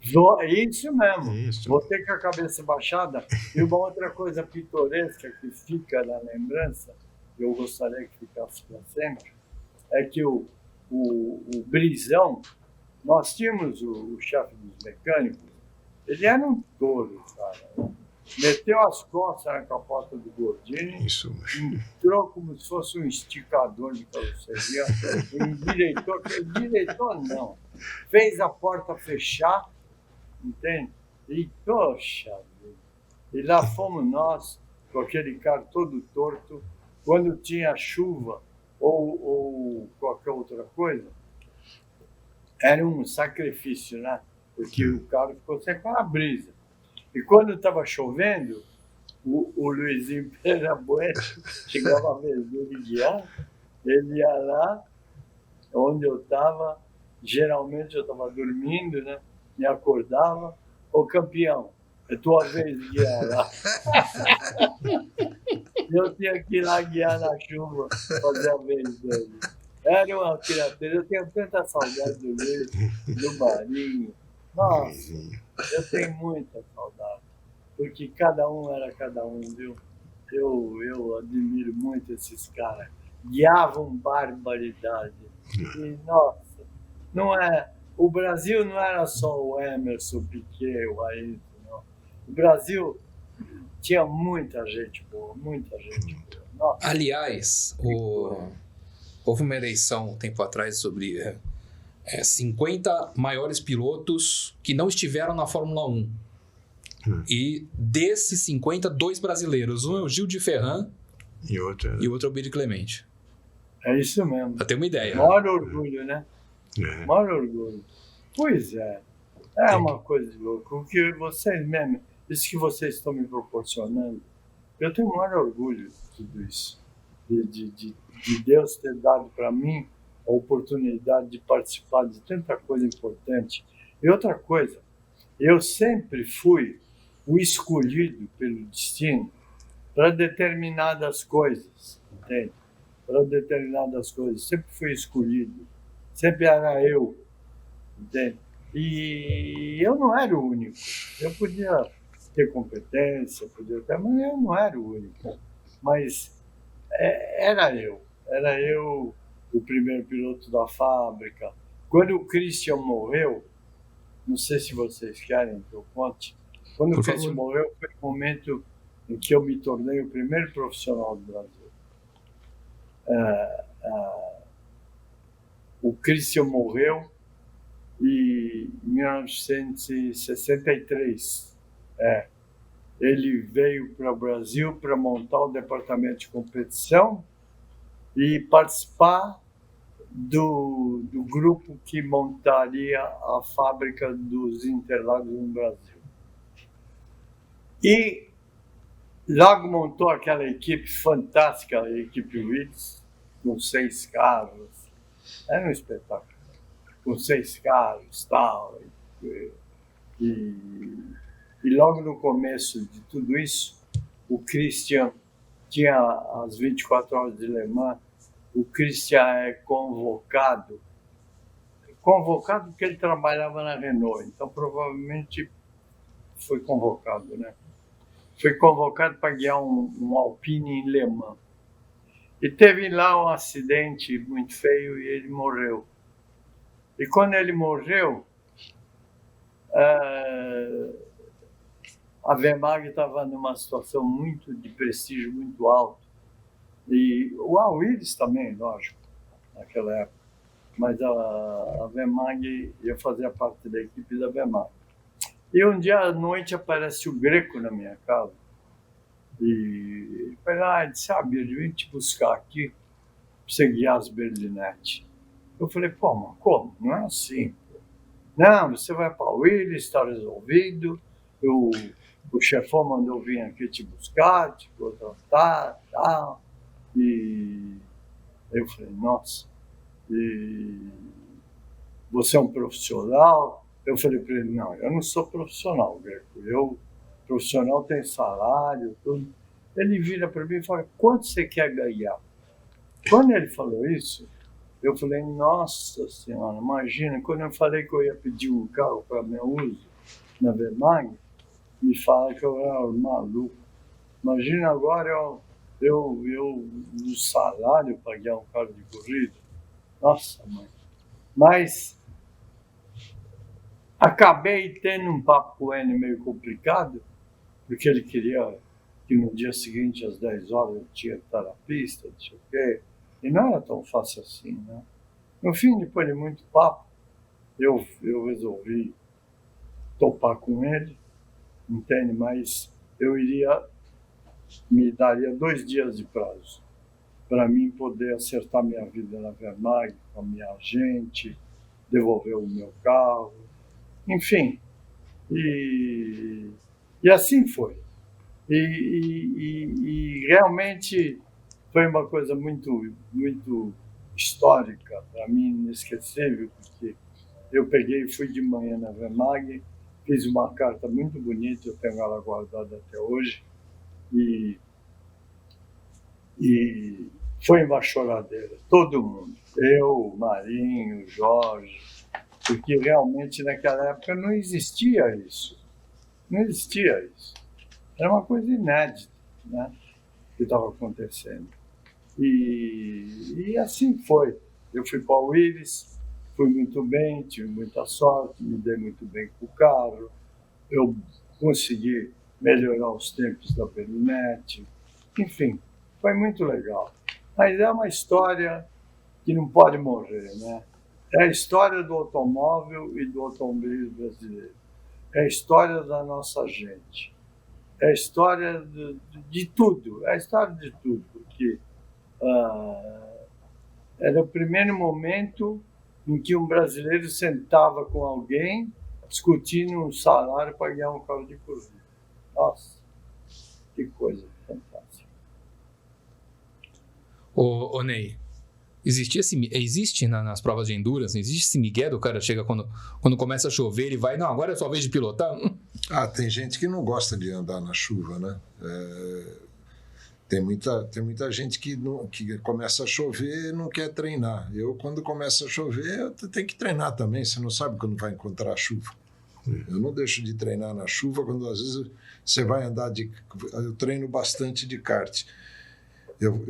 Isso mesmo. Isso. Voltei com a cabeça baixada. E uma outra coisa pitoresca que fica na lembrança, que eu gostaria que ficasse para sempre, é que o Brisão, nós tínhamos o chefe dos mecânicos, ele era um touro, cara. Meteu as costas na capota do Gordini, Isso. entrou como se fosse um esticador de carroceria, endireitou não, fez a porta fechar, entende? E, poxa, e lá fomos nós, com aquele carro todo torto, quando tinha chuva ou qualquer outra coisa, era um sacrifício, né? Porque o carro ficou sem para-brisa. E quando estava chovendo, o Luizinho Pereira Bueno chegava a vez dele guiar, ele ia lá, onde eu estava, geralmente eu estava dormindo, né? Me acordava, ô campeão, é tua vez de guiar lá. Eu tinha que ir lá guiar na chuva, fazer a vez dele. Era uma criatura, eu tenho tanta saudade do Luiz, do Marinho. Nossa, eu tenho muita saudade, porque cada um era cada um, viu? Eu admiro muito esses caras. Guiavam barbaridade. E, nossa, o Brasil não era só o Emerson, o Piquet, o Ayrton, não. O Brasil tinha muita gente boa, muita gente boa. Nossa. Aliás, houve uma eleição um tempo atrás sobre 50 maiores pilotos que não estiveram na Fórmula 1. E desses 50, 2 brasileiros. Um é o Gil de Ferran e o outro é o Billy Clemente. É isso mesmo. Pra ter uma ideia. Maior orgulho, né? Maior orgulho. Pois é. É uma coisa louca. O que vocês mesmo, isso que vocês estão me proporcionando, eu tenho o maior orgulho de tudo isso. De Deus ter dado para mim a oportunidade de participar de tanta coisa importante. E outra coisa, eu sempre fui o escolhido pelo destino para determinadas coisas, entende? Para determinadas coisas. Sempre fui escolhido. Sempre era eu, entende? E eu não era o único. Eu podia ter competência, mas eu não era o único. Mas era eu. Era eu o primeiro piloto da fábrica. Quando o Christian morreu, não sei se vocês querem que eu conte, quando o Christian morreu foi o momento em que eu me tornei o primeiro profissional do Brasil. O Christian morreu em 1963. Ele veio para o Brasil para montar o departamento de competição e participar do grupo que montaria a fábrica dos Interlagos no Brasil. E logo montou aquela equipe fantástica, a equipe Ritz, com 6 carros. Era um espetáculo. Com 6 carros, tal. E logo no começo de tudo isso, o Christian tinha as 24 horas de Le Mans. O Christian é convocado porque ele trabalhava na Renault, então provavelmente foi convocado, né? Foi convocado para guiar um Alpine em Le Mans. E teve lá um acidente muito feio e ele morreu. E quando ele morreu, a Wehrmacht estava numa situação de prestígio muito alto. E o Al Willis também, lógico, naquela época. Mas a Wehrmacht, eu fazia parte da equipe da Wehrmacht. E um dia à noite aparece o Greco na minha casa. E ele falou, ele sabe, ele vem te buscar aqui para você guiar as berlinetes. Eu falei, pô, mas como? Não é assim. Não, você vai para o Willis, está resolvido. O chefão mandou vir aqui te buscar, te contratar, tal. E eu falei, nossa, e você é um profissional? Eu falei para ele, não, eu não sou profissional, Greco. Profissional tem salário, tudo. Ele vira para mim e fala, quanto você quer ganhar? Quando ele falou isso, eu falei, nossa senhora, imagina, quando eu falei que eu ia pedir um carro para meu uso na Wehrmacht, me fala que eu era maluco. Imagina agora eu no salário pagar um carro de corrida. Nossa, mãe. Mas acabei tendo um papo com ele meio complicado, porque ele queria que no dia seguinte, às 10 horas, eu tinha que estar na pista, não sei o quê. E não era tão fácil assim, né? No fim, depois de muito papo, eu resolvi topar com ele, entende? Mas eu me daria 2 dias de prazo para mim poder acertar minha vida na Wehrmacht, com a minha agente, devolver o meu carro, enfim. E assim foi. E realmente foi uma coisa muito, muito histórica, para mim inesquecível, porque eu peguei e fui de manhã na Wehrmacht, fiz uma carta muito bonita, eu tenho ela guardada até hoje, e foi uma choradeira, todo mundo, eu, Marinho, Jorge, porque realmente naquela época não existia isso, era uma coisa inédita, né, que estava acontecendo. E assim foi. Eu fui para o Willis, fui muito bem, tive muita sorte, me dei muito bem com o carro, eu consegui melhorar os tempos da berlinete, enfim, foi muito legal. Mas é uma história que não pode morrer, né? É a história do automóvel e do automobilismo brasileiro. É a história da nossa gente. É a história de tudo, é a história de tudo, porque era o primeiro momento em que um brasileiro sentava com alguém discutindo um salário para ganhar um carro de corrida. Nossa, que coisa fantástica. Ô Ney, existe nas provas de endurance, existe esse migué do cara chega quando começa a chover, ele vai, não, agora é sua vez de pilotar? Tem gente que não gosta de andar na chuva, né? Tem muita gente que começa a chover e não quer treinar. Eu, quando começa a chover, eu tenho que treinar também. Você não sabe quando vai encontrar a chuva. Eu não deixo de treinar na chuva, quando às vezes você vai andar eu treino bastante de kart. Eu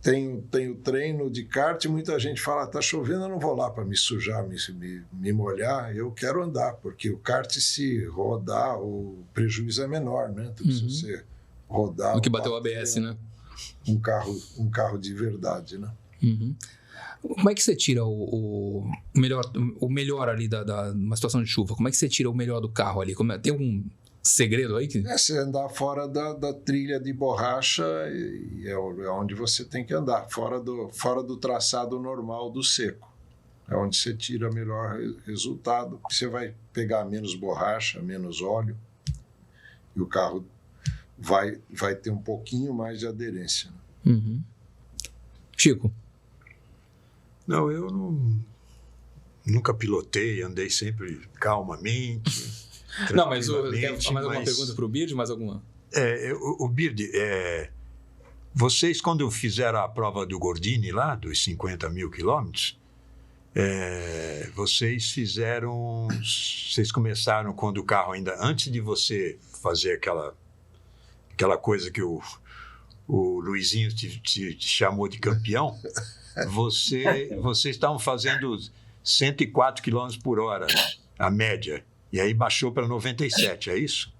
tenho treino de kart e muita gente fala, tá chovendo, eu não vou lá para me sujar, me molhar. Eu quero andar, porque o kart, se rodar, o prejuízo é menor, né? Então, se você rodar... Do que bater o ABS, né? Um carro de verdade, né? Uhum. Como é que você tira o melhor ali uma situação de chuva? Como é que você tira o melhor do carro ali? Tem algum segredo aí? Você andar fora da trilha de borracha é onde você tem que andar, fora do traçado normal do seco. É onde você tira o melhor resultado, porque você vai pegar menos borracha, menos óleo, e o carro vai ter um pouquinho mais de aderência. Uhum. Chico? Não, eu nunca pilotei, andei sempre calmamente. Não, mas quer mais alguma pergunta para o Bird? Mais alguma? O Bird, vocês, quando fizeram a prova do Gordini lá, dos 50 mil quilômetros, vocês começaram quando o carro ainda, antes de você fazer aquela coisa que o Luizinho te chamou de campeão, vocês estavam fazendo 104 km por hora, a média. E aí baixou para 97, é isso?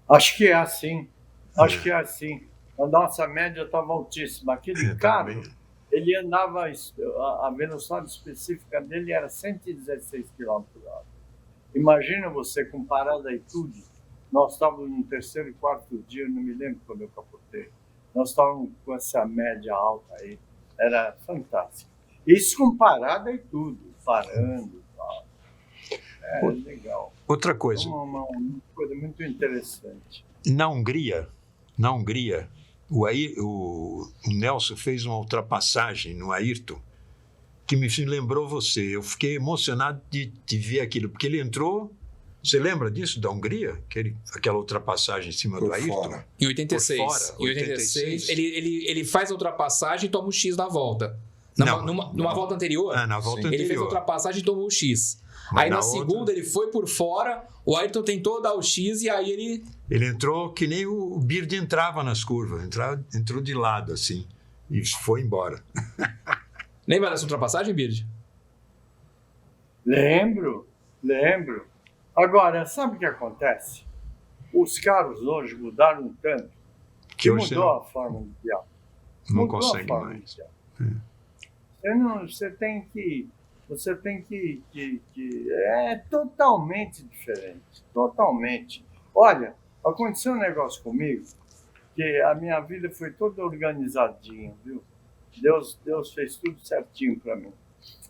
Acho que é assim. Acho que é assim. A nossa média estava altíssima. Aquele carro, ele andava, a velocidade específica dele era 116 km por hora. Imagina você com parada e tudo. Nós estávamos no terceiro e quarto dia, não me lembro quando eu capotei. Nós estávamos com essa média alta aí. Era fantástico. Isso com parada e tudo, parando e tal. É legal. Outra coisa. Uma coisa muito interessante. Na Hungria, o Nelson fez uma ultrapassagem no Ayrton que me lembrou você. Eu fiquei emocionado de ver aquilo, porque ele entrou. Você lembra disso, da Hungria? Aquela ultrapassagem em cima do Ayrton? Fora. Em 86. Por fora, em 86, ele faz a ultrapassagem e toma o X na volta. Numa volta anterior, na volta ele anterior. fez a ultrapassagem e tomou o X. Mas aí na outra... segunda ele foi por fora, o Ayrton tentou dar o X e aí ele... Ele entrou que nem o Bird entrava nas curvas, entrou de lado assim e foi embora. Lembra dessa ultrapassagem, Bird? Lembro. Agora, sabe o que acontece? Os carros hoje mudaram tanto que mudou a forma de guiar. Não consegue mais. Você tem que... É totalmente diferente. Totalmente. Olha, aconteceu um negócio comigo que a minha vida foi toda organizadinha, viu? Deus fez tudo certinho para mim.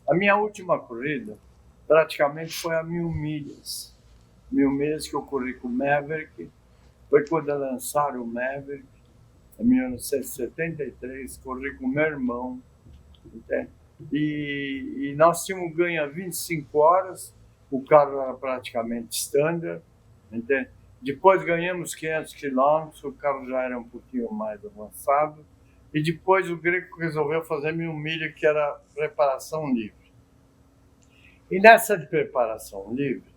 A minha última corrida praticamente foi a 1.000 milhas. 1.000 milhas que eu corri com o Maverick. Foi quando lançaram o Maverick, em 1973. Corri com o meu irmão, entende? E nós tínhamos ganho 25 horas, o carro era praticamente standard, entende? Depois ganhamos 500 quilômetros, o carro já era um pouquinho mais avançado, e depois o Greco resolveu fazer 1.000 milhas, que era preparação livre. E nessa de preparação livre,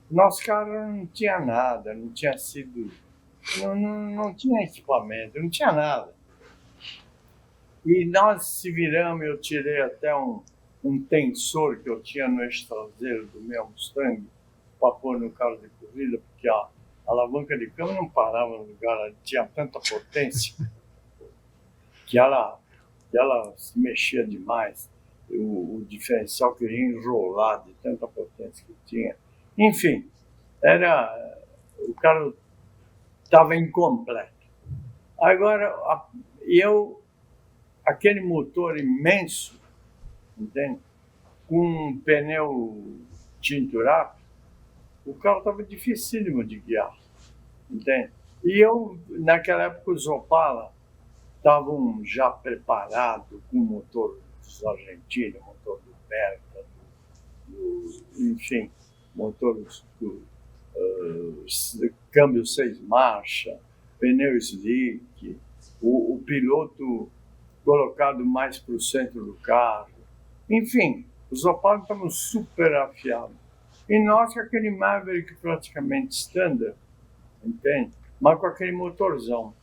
nosso carro não tinha nada, não tinha sido, não tinha equipamento, não tinha nada. E nós se viramos, eu tirei até um tensor que eu tinha no eixo traseiro do meu Mustang para pôr no carro de corrida, porque a alavanca de câmbio não parava no lugar, ela tinha tanta potência que ela se mexia demais. O diferencial queria enrolar de tanta potência que tinha. Enfim, o carro estava incompleto. Agora, aquele motor imenso, entende? Com um pneu tinturado, o carro estava dificílimo de guiar, entende? E naquela época, os Opala estavam já preparados com o motor dos argentinos, motor do Berta, enfim, motores do câmbio 6 marchas, pneu slick, o piloto colocado mais para o centro do carro. Enfim, os Opala estavam super afiados. E nós com aquele Maverick praticamente standard, entende? Mas com aquele motorzão.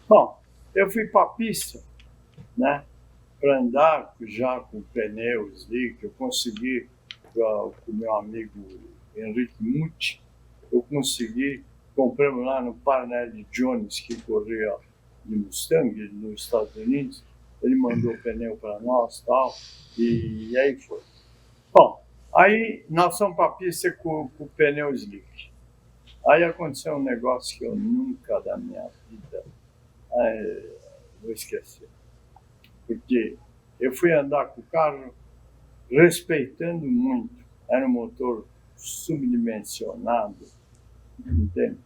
Bom, eu fui para a pista, né? Para andar já com pneu slick. Eu consegui, com o meu amigo Henrique Mutti, eu consegui, compramos lá no Parnelli Jones, que corria de Mustang nos Estados Unidos. Ele mandou o pneu para nós e aí foi. Bom, aí nós fomos para a pista com o pneu slick. Aí aconteceu um negócio que eu nunca da minha vida vou esquecer. Porque eu fui andar com o carro respeitando muito. Era um motor subdimensionado, entende?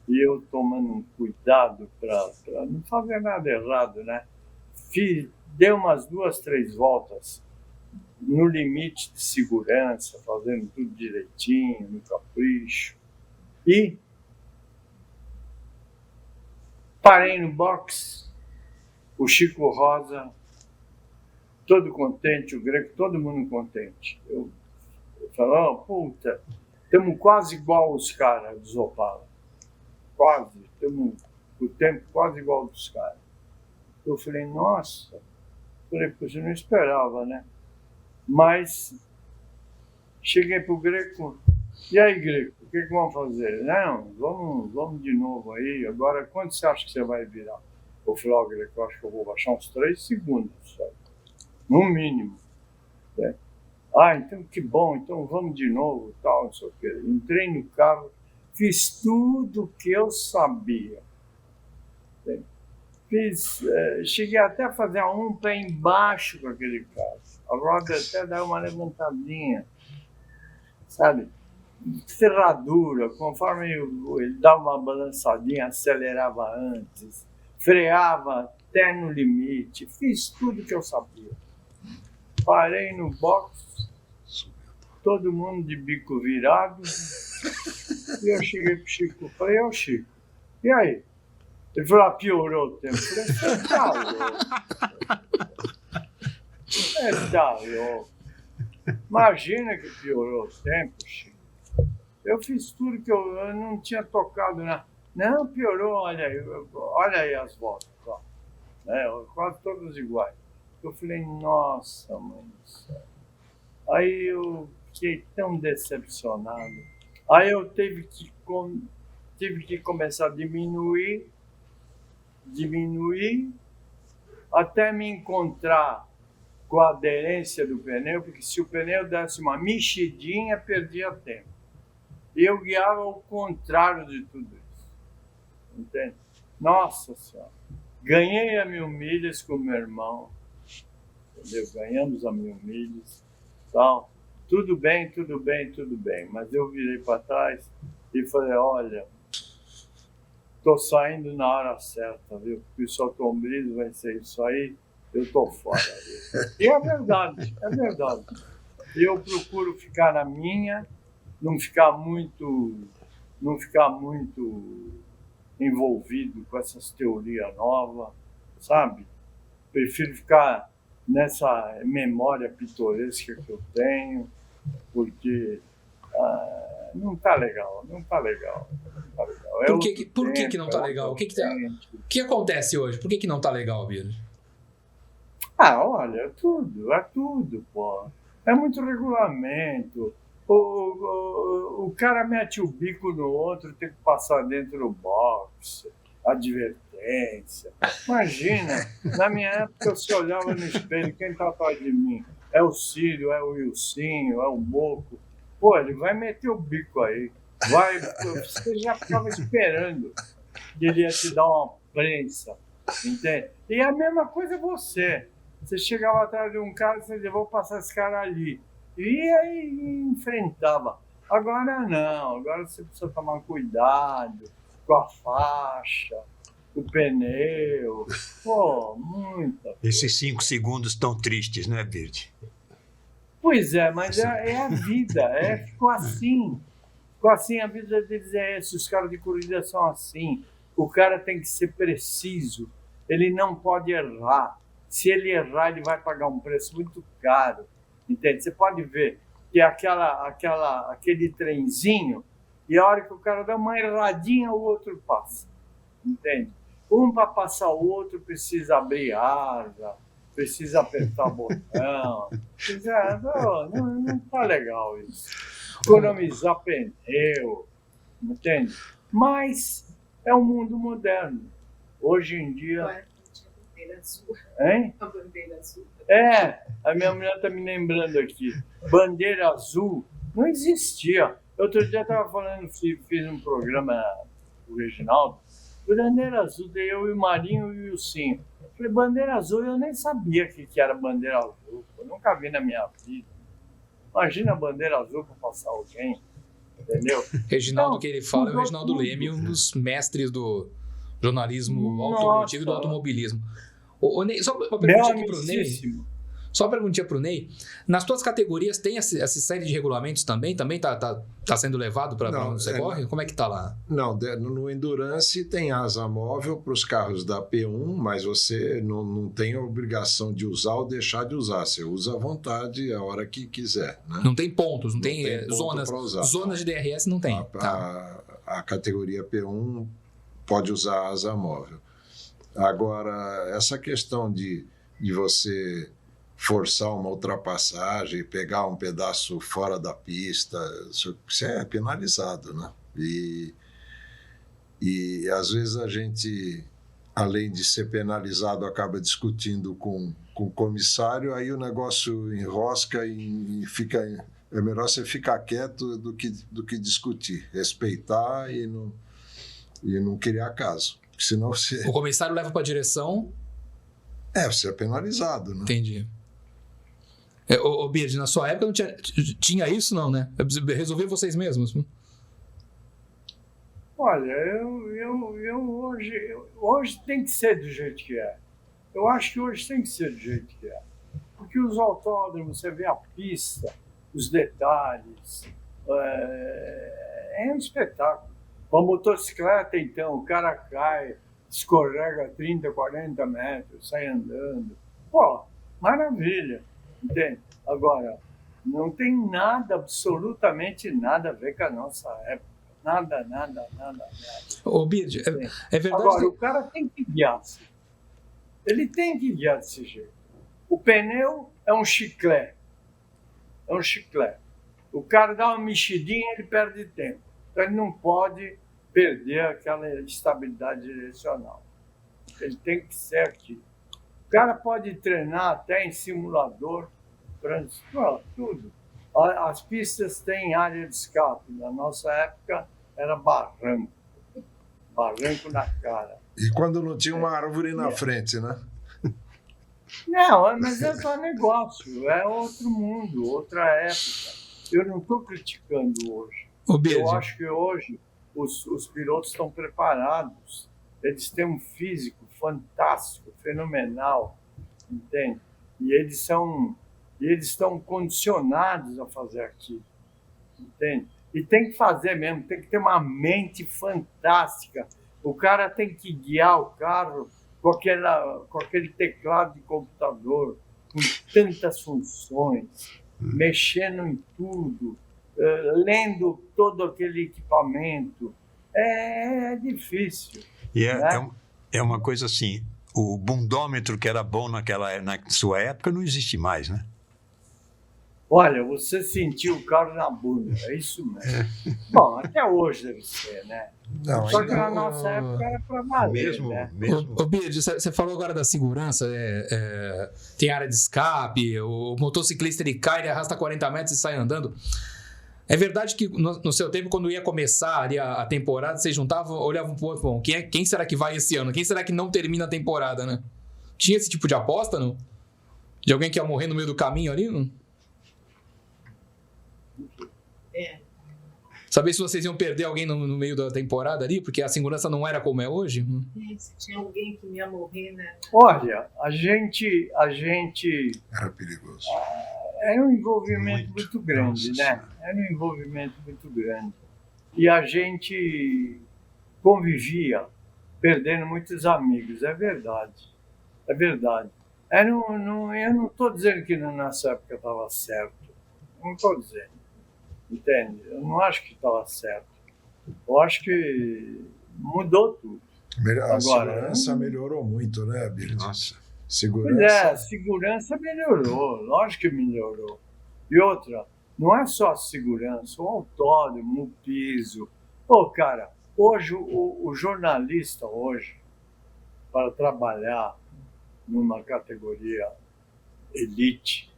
E eu tomando um cuidado para não fazer nada errado, né? Dei umas 2, 3 voltas no limite de segurança, fazendo tudo direitinho, no capricho. E parei no box, o Chico Rosa, todo contente, o Greco, todo mundo contente. Eu falei, puta, estamos quase igual os caras dos Opala. Quase, estamos o tempo quase igual dos caras. Eu falei, nossa, Falei, poxa, eu não esperava, né? Mas cheguei pro Greco, e aí, Greco, o que vamos fazer? Não, vamos de novo aí, agora quanto você acha que você vai virar? Eu falei, ó, Greco, eu acho que eu vou baixar uns 3 segundos, sabe? No mínimo. Né? Ah, então que bom, então vamos de novo, tal, não sei o quê. Entrei no carro, fiz tudo o que eu sabia. Né? Cheguei até a fazer um pé embaixo com aquele carro. A roda até dá uma levantadinha, sabe? Ferradura, conforme ele dava uma balançadinha, acelerava antes, freava até no limite, fiz tudo que eu sabia. Parei no box, todo mundo de bico virado, e eu cheguei pro Chico, falei, ô Chico, e aí? Ele falou, piorou o tempo. Eu falei, tá louco. Tá louco. Imagina que piorou o tempo, Chico. Eu fiz tudo que eu não tinha tocado na... Não, piorou, olha aí as voltas. Quase todas iguais. Eu falei, nossa, mãe do céu. Aí eu fiquei tão decepcionado. Aí eu tive que começar a diminuir, até me encontrar com a aderência do pneu, porque se o pneu desse uma mexidinha, perdia tempo. E eu guiava ao contrário de tudo isso. Entende? Nossa Senhora. Ganhei a 1000 milhas com meu irmão. Entendeu? Ganhamos a 1000 milhas. Então, tudo bem. Mas eu virei para trás e falei, olha, estou saindo na hora certa, viu? Porque o seu Tom Brito vai ser isso aí, eu estou fora. Viu? E é verdade. Eu procuro ficar na minha, não ficar muito envolvido com essas teorias novas, sabe? Prefiro ficar nessa memória pitoresca que eu tenho, porque não tá legal. Por que não tá legal? O que acontece hoje? Por que não tá legal, Bira? Olha, é tudo, pô. É muito regulamento. O cara mete o bico no outro, tem que passar dentro do box, advertência. Imagina, na minha época você olhava no espelho, quem tá atrás de mim? É o Círio, é o Wilsinho, é o Moco. Pô, ele vai meter o bico aí. Você já ficava esperando que ele ia te dar uma prensa, entende? E a mesma coisa você. Você chegava atrás de um cara e você dizia, vou passar esse cara ali. E aí enfrentava. Agora não, agora você precisa tomar cuidado com a faixa, o pneu. Pô, muita. Esses 5 segundos tão tristes, né, Bird? Pois é, mas é a vida, ficou assim. Ficou assim, a vida deles é essa, os caras de corrida são assim. O cara tem que ser preciso, ele não pode errar. Se ele errar, ele vai pagar um preço muito caro, entende? Você pode ver que aquele trenzinho, e a hora que o cara dá uma erradinha, o outro passa, entende? Um para passar o outro precisa abrir asa, precisa apertar o botão. Não tá legal isso. Economizar pneu, entende? Mas é um mundo moderno. Hoje em dia... Hein? A bandeira azul. A minha mulher está me lembrando aqui. Bandeira azul não existia. Outro dia eu estava falando, fiz um programa com o Reginaldo. Bandeira azul, daí eu e o Marinho e o Wilsinho. Falei, bandeira azul, eu nem sabia que era bandeira azul. Eu nunca vi na minha vida. Imagina a bandeira azul para passar alguém. Entendeu? Reginaldo, então, que ele fala, é o Reginaldo Leme, um dos mestres do jornalismo automotivo e do automobilismo. Ney, só uma perguntinha aqui pro Ney. Só uma perguntinha pro Ney. Nas tuas categorias tem essa série de regulamentos também? Também tá sendo levado para onde você corre? Como é que tá lá? Não, no Endurance tem asa móvel para os carros da P1, mas você não tem a obrigação de usar ou deixar de usar. Você usa à vontade a hora que quiser. Né? Não tem pontos, não tem zonas. Zonas de DRS não tem. A categoria P1 pode usar asa móvel. Agora, essa questão de de você forçar uma ultrapassagem, pegar um pedaço fora da pista, isso é penalizado, né? E às vezes a gente, além de ser penalizado, acaba discutindo com o comissário, aí o negócio enrosca e fica... É melhor você ficar quieto do que discutir, respeitar e não criar caso. Senão você... O comissário leva para a direção... você é penalizado, né? Entendi. Ô Bird, na sua época não tinha isso, não, né? Resolver vocês mesmos. Olha, hoje tem que ser do jeito que é. Eu acho que hoje tem que ser do jeito que é. Porque os autódromos, você vê a pista, os detalhes, é um espetáculo. A motocicleta, então, o cara cai, escorrega 30, 40 metros, sai andando. Pô, maravilha, entende? Agora, não tem nada, absolutamente nada a ver com a nossa época. Nada. Ô, Bird, é verdade. Agora, o cara tem que guiar-se. Ele tem que guiar desse jeito. O pneu é um chiclete. O cara dá uma mexidinha, ele perde tempo. Então, ele não pode perder aquela estabilidade direcional. Ele tem que ser aqui. O cara pode treinar até em simulador, tudo. As pistas têm área de escape. Na nossa época, era barranco na cara. E quando não tinha uma árvore na frente, né? Não, mas é só negócio, é outro mundo, outra época. Eu não estou criticando hoje. Eu acho que hoje os pilotos estão preparados. Eles têm um físico fantástico, fenomenal, entende? E eles estão condicionados a fazer aquilo, entende? E tem que fazer mesmo, tem que ter uma mente fantástica. O cara tem que guiar o carro com aquele teclado de computador, com tantas funções, mexendo em tudo, lendo todo aquele equipamento. É difícil. E né? é uma coisa assim, o bundômetro que era bom na sua época não existe mais, né? Olha, você sentiu o carro na bunda, é isso mesmo. Bom, até hoje deve ser, né? Não, Só que na nossa época era para valer, né? Ô Bird, você falou agora da segurança, tem área de escape, o motociclista ele cai, ele arrasta 40 metros e sai andando. É verdade que no seu tempo, quando ia começar ali a temporada, vocês juntavam, olhavam pro outro, bom, quem será que vai esse ano? Quem será que não termina a temporada, né? Tinha esse tipo de aposta, não? De alguém que ia morrer no meio do caminho ali, não? Saber se vocês iam perder alguém no meio da temporada ali, porque a segurança não era como é hoje? Se tinha alguém que ia morrer, né? Olha, a gente era perigoso. Era um envolvimento muito grande, né? Era um envolvimento muito grande. E a gente convivia, perdendo muitos amigos, é verdade. É verdade. Eu não estou dizendo que nessa época estava certo. Não estou dizendo. Entende? Eu não acho que estava certo. Eu acho que mudou tudo. A segurança melhorou muito, né, Bird? Nossa. A segurança melhorou, lógico que melhorou. E outra, não é só a segurança, o autódromo, o piso. Pô, cara, hoje o jornalista para trabalhar numa categoria elite,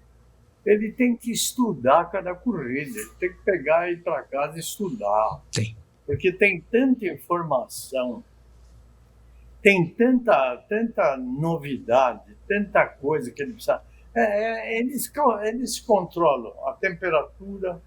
ele tem que estudar cada corrida, ele tem que pegar e ir para casa e estudar. Sim. Porque tem tanta informação, tem tanta novidade, tanta coisa que ele precisa. Eles controlam a temperatura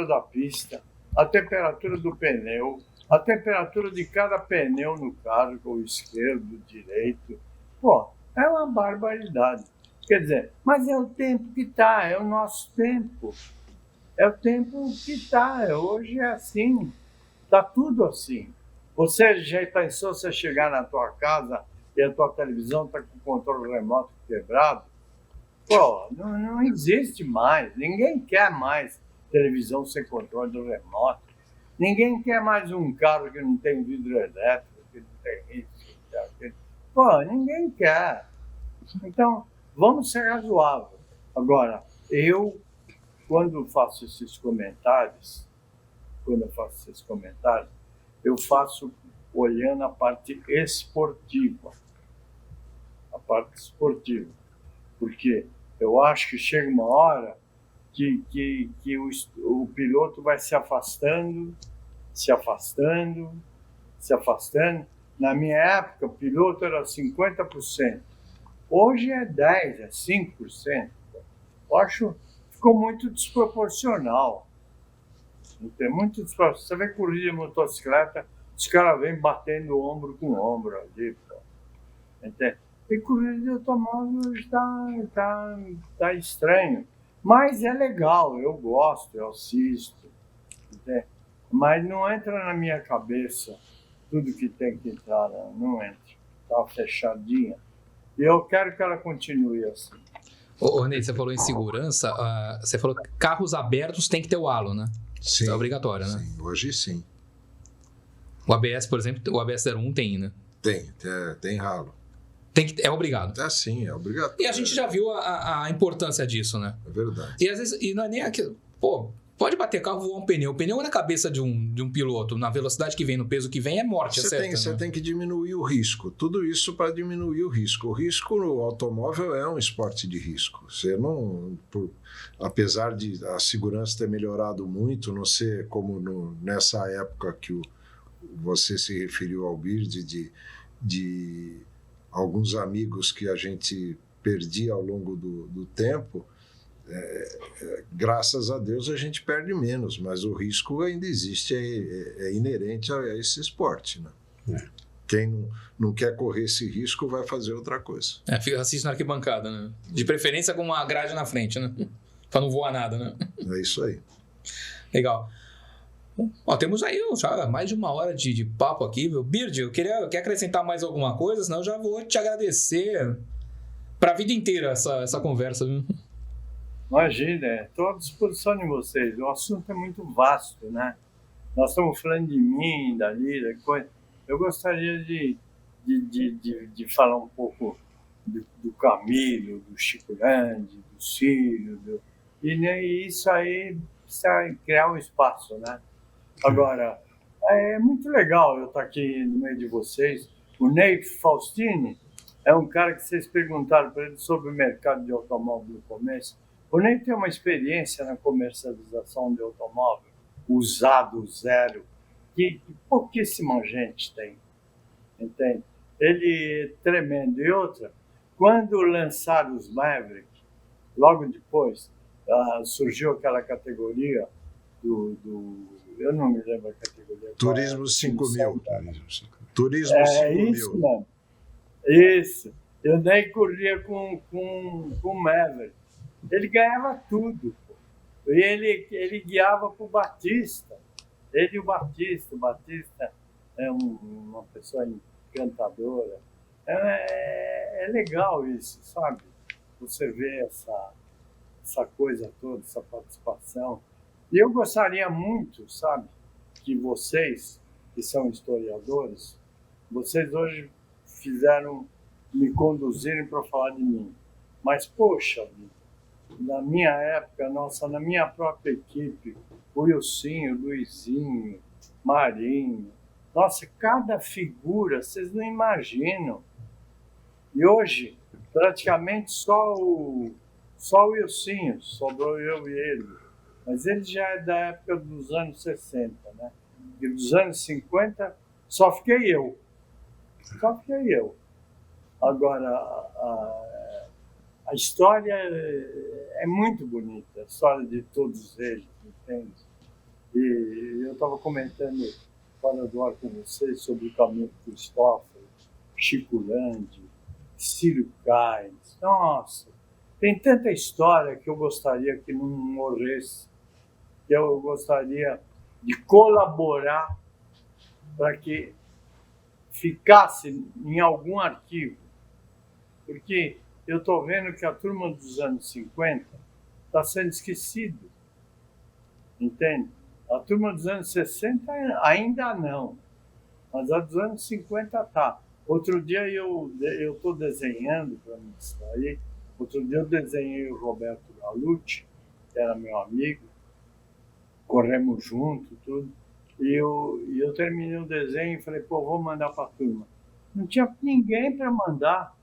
da pista, a temperatura do pneu, a temperatura de cada pneu no carro, o esquerdo, o direito. Pô, é uma barbaridade. Quer dizer, mas é o tempo que está, é o nosso tempo. É o tempo que está, hoje é assim, está tudo assim. Você já pensou você chegar na tua casa e a tua televisão está com o controle remoto quebrado? Pô, não existe mais. Ninguém quer mais televisão sem controle do remoto. Ninguém quer mais um carro que não tem vidro elétrico, que não tem isso. Pô, ninguém quer. Então, vamos ser razoáveis. Agora, quando faço esses comentários, eu faço olhando a parte esportiva. Porque eu acho que chega uma hora que o piloto vai se afastando. Na minha época, o piloto era 50%. Hoje é 10%, é 5%. Eu acho que ficou muito desproporcional. Você vê corrida de motocicleta, os caras vêm batendo ombro com ombro ali. Entende? E corrida de automóvel está estranho. Mas é legal, eu gosto, eu assisto. Entende? Mas não entra na minha cabeça tudo que tem que entrar, não entra. Está fechadinha. E eu quero que ela continue assim. Ô, Ney, você falou em segurança, você falou que carros abertos tem que ter o halo, né? Sim. Isso é obrigatório, né? Sim, hoje sim. O ABS, por exemplo, o ABS 01 tem, né? Tem ralo. É obrigado. Sim, é obrigatório. E a gente já viu a importância disso, né? É verdade. E às vezes, não é nem aquilo. Pô, pode bater carro, voar um pneu. O pneu na cabeça de um piloto, na velocidade que vem, no peso que vem, é morte, Você tem que diminuir o risco. Tudo isso para diminuir o risco. O risco no automóvel é um esporte de risco. Você não... apesar de a segurança ter melhorado muito, não ser como nessa época que você se referiu ao Bird, de alguns amigos que a gente perdia ao longo do tempo, graças a Deus a gente perde menos, mas o risco ainda existe, é inerente a esse esporte, né? Quem não quer correr esse risco vai fazer outra coisa. Fica assistindo na arquibancada, né? De preferência com uma grade na frente, né? Pra não voar nada, né? É isso aí. Legal. Ó, temos aí já mais de 1 hora de papo aqui, viu? Bird, quer acrescentar mais alguma coisa? Senão eu já vou te agradecer pra vida inteira essa conversa, viu? Imagina, estou à disposição de vocês. O assunto é muito vasto, né? Nós estamos falando de mim, da coisa. Eu gostaria de falar um pouco do Camilo, do Chico Grande, do Cílio, e isso aí precisa criar um espaço, né? Agora, é muito legal eu estar aqui no meio de vocês. O Ney Faustini é um cara que vocês perguntaram para ele sobre o mercado de automóvel no começo. O Ney tem uma experiência na comercialização de automóvel usado, zero, que pouquíssima gente tem, entende? Ele é tremendo. E outra, quando lançaram os Maverick, logo depois, surgiu aquela categoria eu não me lembro a categoria. Turismo 5.000. Turismo 5.000. Isso, mano. Isso. Eu nem corria com o Maverick. Ele ganhava tudo. Pô. E ele guiava para o Batista. Ele e o Batista. O Batista é uma pessoa encantadora. É legal isso, sabe? Você vê essa coisa toda, essa participação. E eu gostaria muito, sabe, que vocês, que são historiadores, vocês hoje me conduzirem para falar de mim. Mas, poxa vida, na minha época, na minha própria equipe, o Wilsinho, o Luizinho, Marinho, nossa, cada figura, vocês não imaginam. E hoje, praticamente só o Wilsinho, sobrou eu e ele. Mas ele já é da época dos anos 60, né? E dos anos 50, só fiquei eu. Agora, a história é muito bonita, a história de todos eles, entende? E eu estava comentando fora do ar com vocês sobre o Camilo Cristóforo, Chico Landi, Cílio Caines. Nossa, tem tanta história que eu gostaria que não morresse, que eu gostaria de colaborar para que ficasse em algum arquivo. Porque eu estou vendo que a turma dos anos 50 está sendo esquecida, entende? A turma dos anos 60 ainda não, mas a dos anos 50 está. Outro dia eu estou desenhando para me distrair. Outro dia eu desenhei o Roberto Gallucci, que era meu amigo, corremos junto, tudo. E eu terminei o desenho e falei, pô, vou mandar para a turma. Não tinha ninguém para mandar.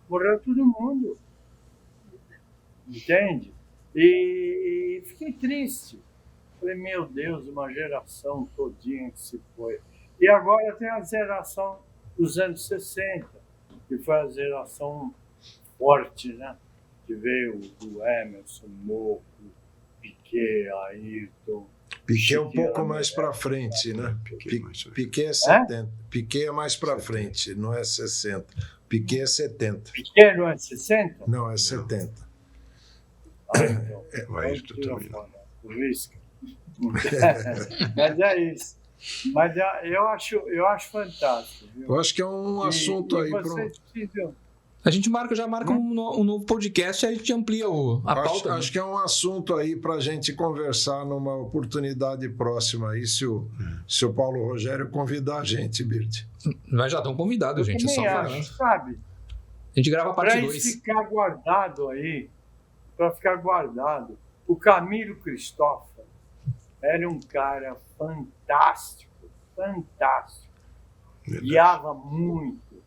Morreu todo mundo. Entende? E fiquei triste. Falei, meu Deus, uma geração todinha que se foi. E agora tem a geração dos anos 60, que foi a geração forte, né? Que veio o Emerson, Moco, Piquet, Ayrton. Piquet é um pouco mais para frente, né? Piquet é 70. Piquet é mais para frente, não é 60. Piquet é 70. Piquet não é 60? Não, é 70. Então, o Ayrton também não. Risca. Mas é isso. Mas eu acho fantástico. Viu? Eu acho que é um assunto aí. A gente já marca um novo podcast e a gente amplia a pauta. Acho que é um assunto aí para a gente conversar numa oportunidade próxima aí, se o Paulo Rogério convidar a gente, Bird. Nós já estamos convidados, gente. É só falar. Sabe? A gente grava a parte 2. Para ficar guardado aí, o Camilo Cristófaro era um cara fantástico. Guiava muito,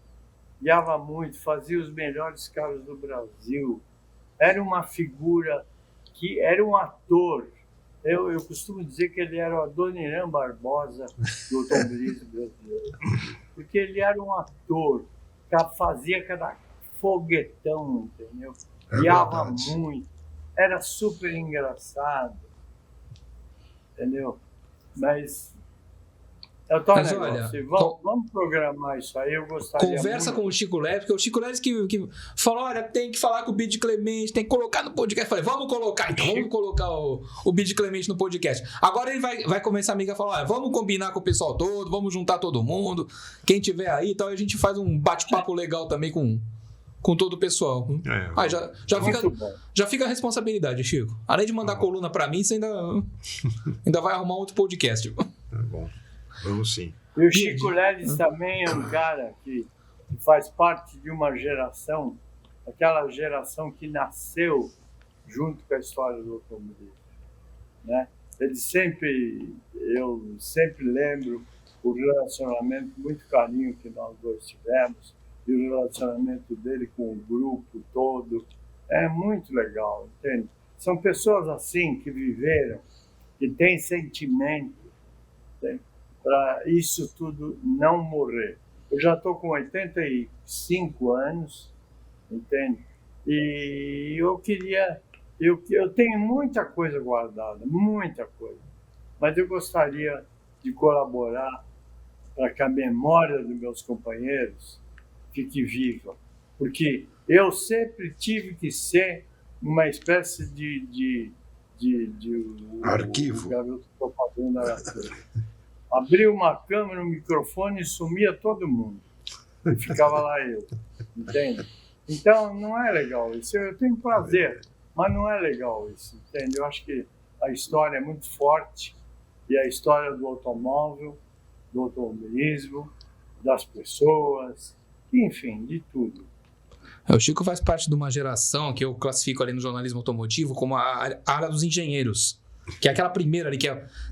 fazia os melhores carros do Brasil. Era uma figura que era um ator. Eu costumo dizer que ele era o Adoniran Barbosa do automobilismo brasileiro. Porque ele era um ator, que fazia cada foguetão, entendeu? Guiava muito. Era super engraçado. Entendeu? Mas olha, vamos programar isso aí, eu gostaria conversa muito. com o Chico Leves, porque o Chico Leves que falou, olha, tem que falar com o Bird Clemente, tem que colocar no podcast. Eu falei, vamos colocar o Bird Clemente no podcast. Agora ele vai começar a amiga a falar, olha, vamos combinar com o pessoal todo, vamos juntar todo mundo, quem tiver aí e tal, a gente faz um bate-papo legal também com todo o pessoal. Já fica a responsabilidade, Chico. Além de mandar coluna pra mim, você ainda vai arrumar outro podcast. Tá bom. Vamos sim. E o Chico Leves também é um cara que faz parte de uma geração, aquela geração que nasceu junto com a história do automobilismo, né? Eu sempre lembro o relacionamento, muito carinho que nós dois tivemos, e o relacionamento dele com o grupo todo. É muito legal, entende? São pessoas assim que viveram, que têm sentimento, para isso tudo não morrer. Eu já estou com 85 anos, entende? E eu tenho muita coisa guardada, muita coisa. Mas eu gostaria de colaborar para que a memória dos meus companheiros fique viva. Porque eu sempre tive que ser uma espécie de arquivo. O garoto propaganda era abria uma câmera, um microfone e sumia todo mundo. E ficava lá eu. Entende? Então, não é legal isso. Eu tenho prazer, mas não é legal isso. Entende? Eu acho que a história é muito forte. E a história do automóvel, do automobilismo, das pessoas, enfim, de tudo. O Chico faz parte de uma geração que eu classifico ali no jornalismo automotivo como a área dos engenheiros. Que é aquela primeira ali,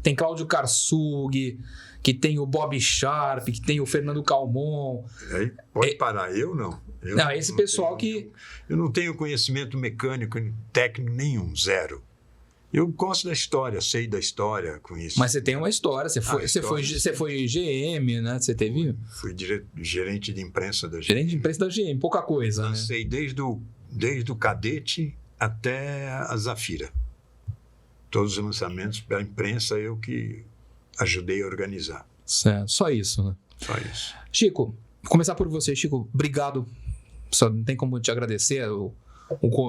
tem Cláudio Karsug, que tem o Bob Sharp, que tem o Fernando Calmon. Aí pode parar, eu não. Esse pessoal que... Eu não tenho conhecimento mecânico, técnico nenhum, zero. Eu gosto da história, sei da história, conheço. Mas você tem uma história, você foi GM, né? Você teve... Fui gerente de imprensa da GM. Gerente de imprensa da GM, pouca coisa, né? Lancei desde o Cadete até a Zafira. Todos os lançamentos para a imprensa eu que ajudei a organizar. Certo, só isso, né? Só isso. Chico, vou começar por você, Chico. Obrigado. Só não tem como te agradecer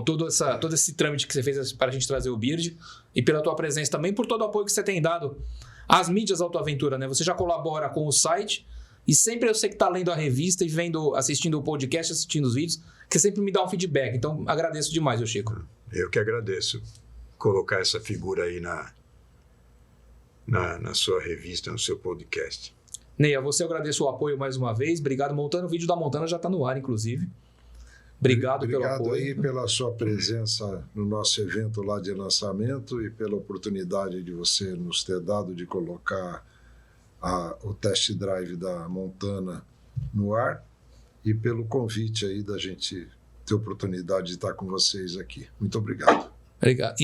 todo esse trâmite que você fez para a gente trazer o Bird e pela tua presença também, por todo o apoio que você tem dado às mídias Autoaventura, né? Você já colabora com o site e sempre eu sei que está lendo a revista e assistindo o podcast, assistindo os vídeos, que sempre me dá um feedback. Então, agradeço demais, Chico. Eu que agradeço colocar essa figura aí na sua revista, no seu podcast. Ney, a você eu agradeço o apoio mais uma vez. Obrigado, Montana. O vídeo da Montana já está no ar, inclusive. Obrigado pelo apoio. Obrigado aí pela sua presença no nosso evento lá de lançamento e pela oportunidade de você nos ter dado de colocar o test drive da Montana no ar e pelo convite aí da gente ter oportunidade de estar com vocês aqui. Muito obrigado. Obrigado.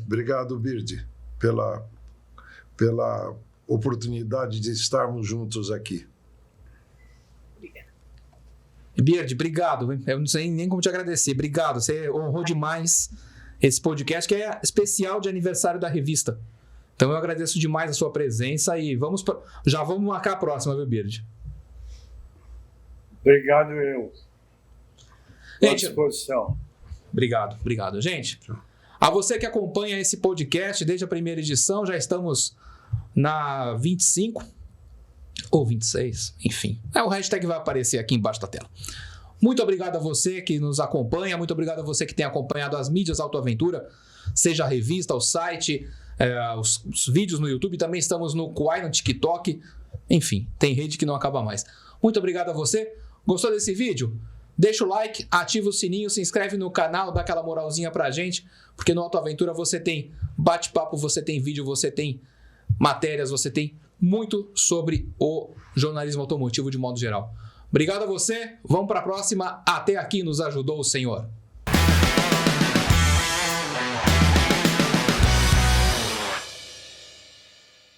Obrigado, Bird, pela oportunidade de estarmos juntos aqui. Bird, obrigado. Eu não sei nem como te agradecer. Obrigado. Você honrou demais esse podcast, que é especial de aniversário da revista. Então eu agradeço demais a sua presença e já vamos marcar a próxima, viu, Bird? Obrigado, eu. À Gente, disposição. obrigado. Gente, a você que acompanha esse podcast desde a primeira edição, já estamos na 25 ou 26, enfim. O hashtag vai aparecer aqui embaixo da tela. Muito obrigado a você que nos acompanha, muito obrigado a você que tem acompanhado as mídias Autoaventura, seja a revista, o site, os vídeos no YouTube, também estamos no Quai, no TikTok, enfim, tem rede que não acaba mais. Muito obrigado a você. Gostou desse vídeo? Deixa o like, ativa o sininho, se inscreve no canal, dá aquela moralzinha pra gente, porque no Autoaventura você tem bate-papo, você tem vídeo, você tem matérias, você tem muito sobre o jornalismo automotivo de modo geral. Obrigado a você, vamos para a próxima. Até aqui nos ajudou o Senhor.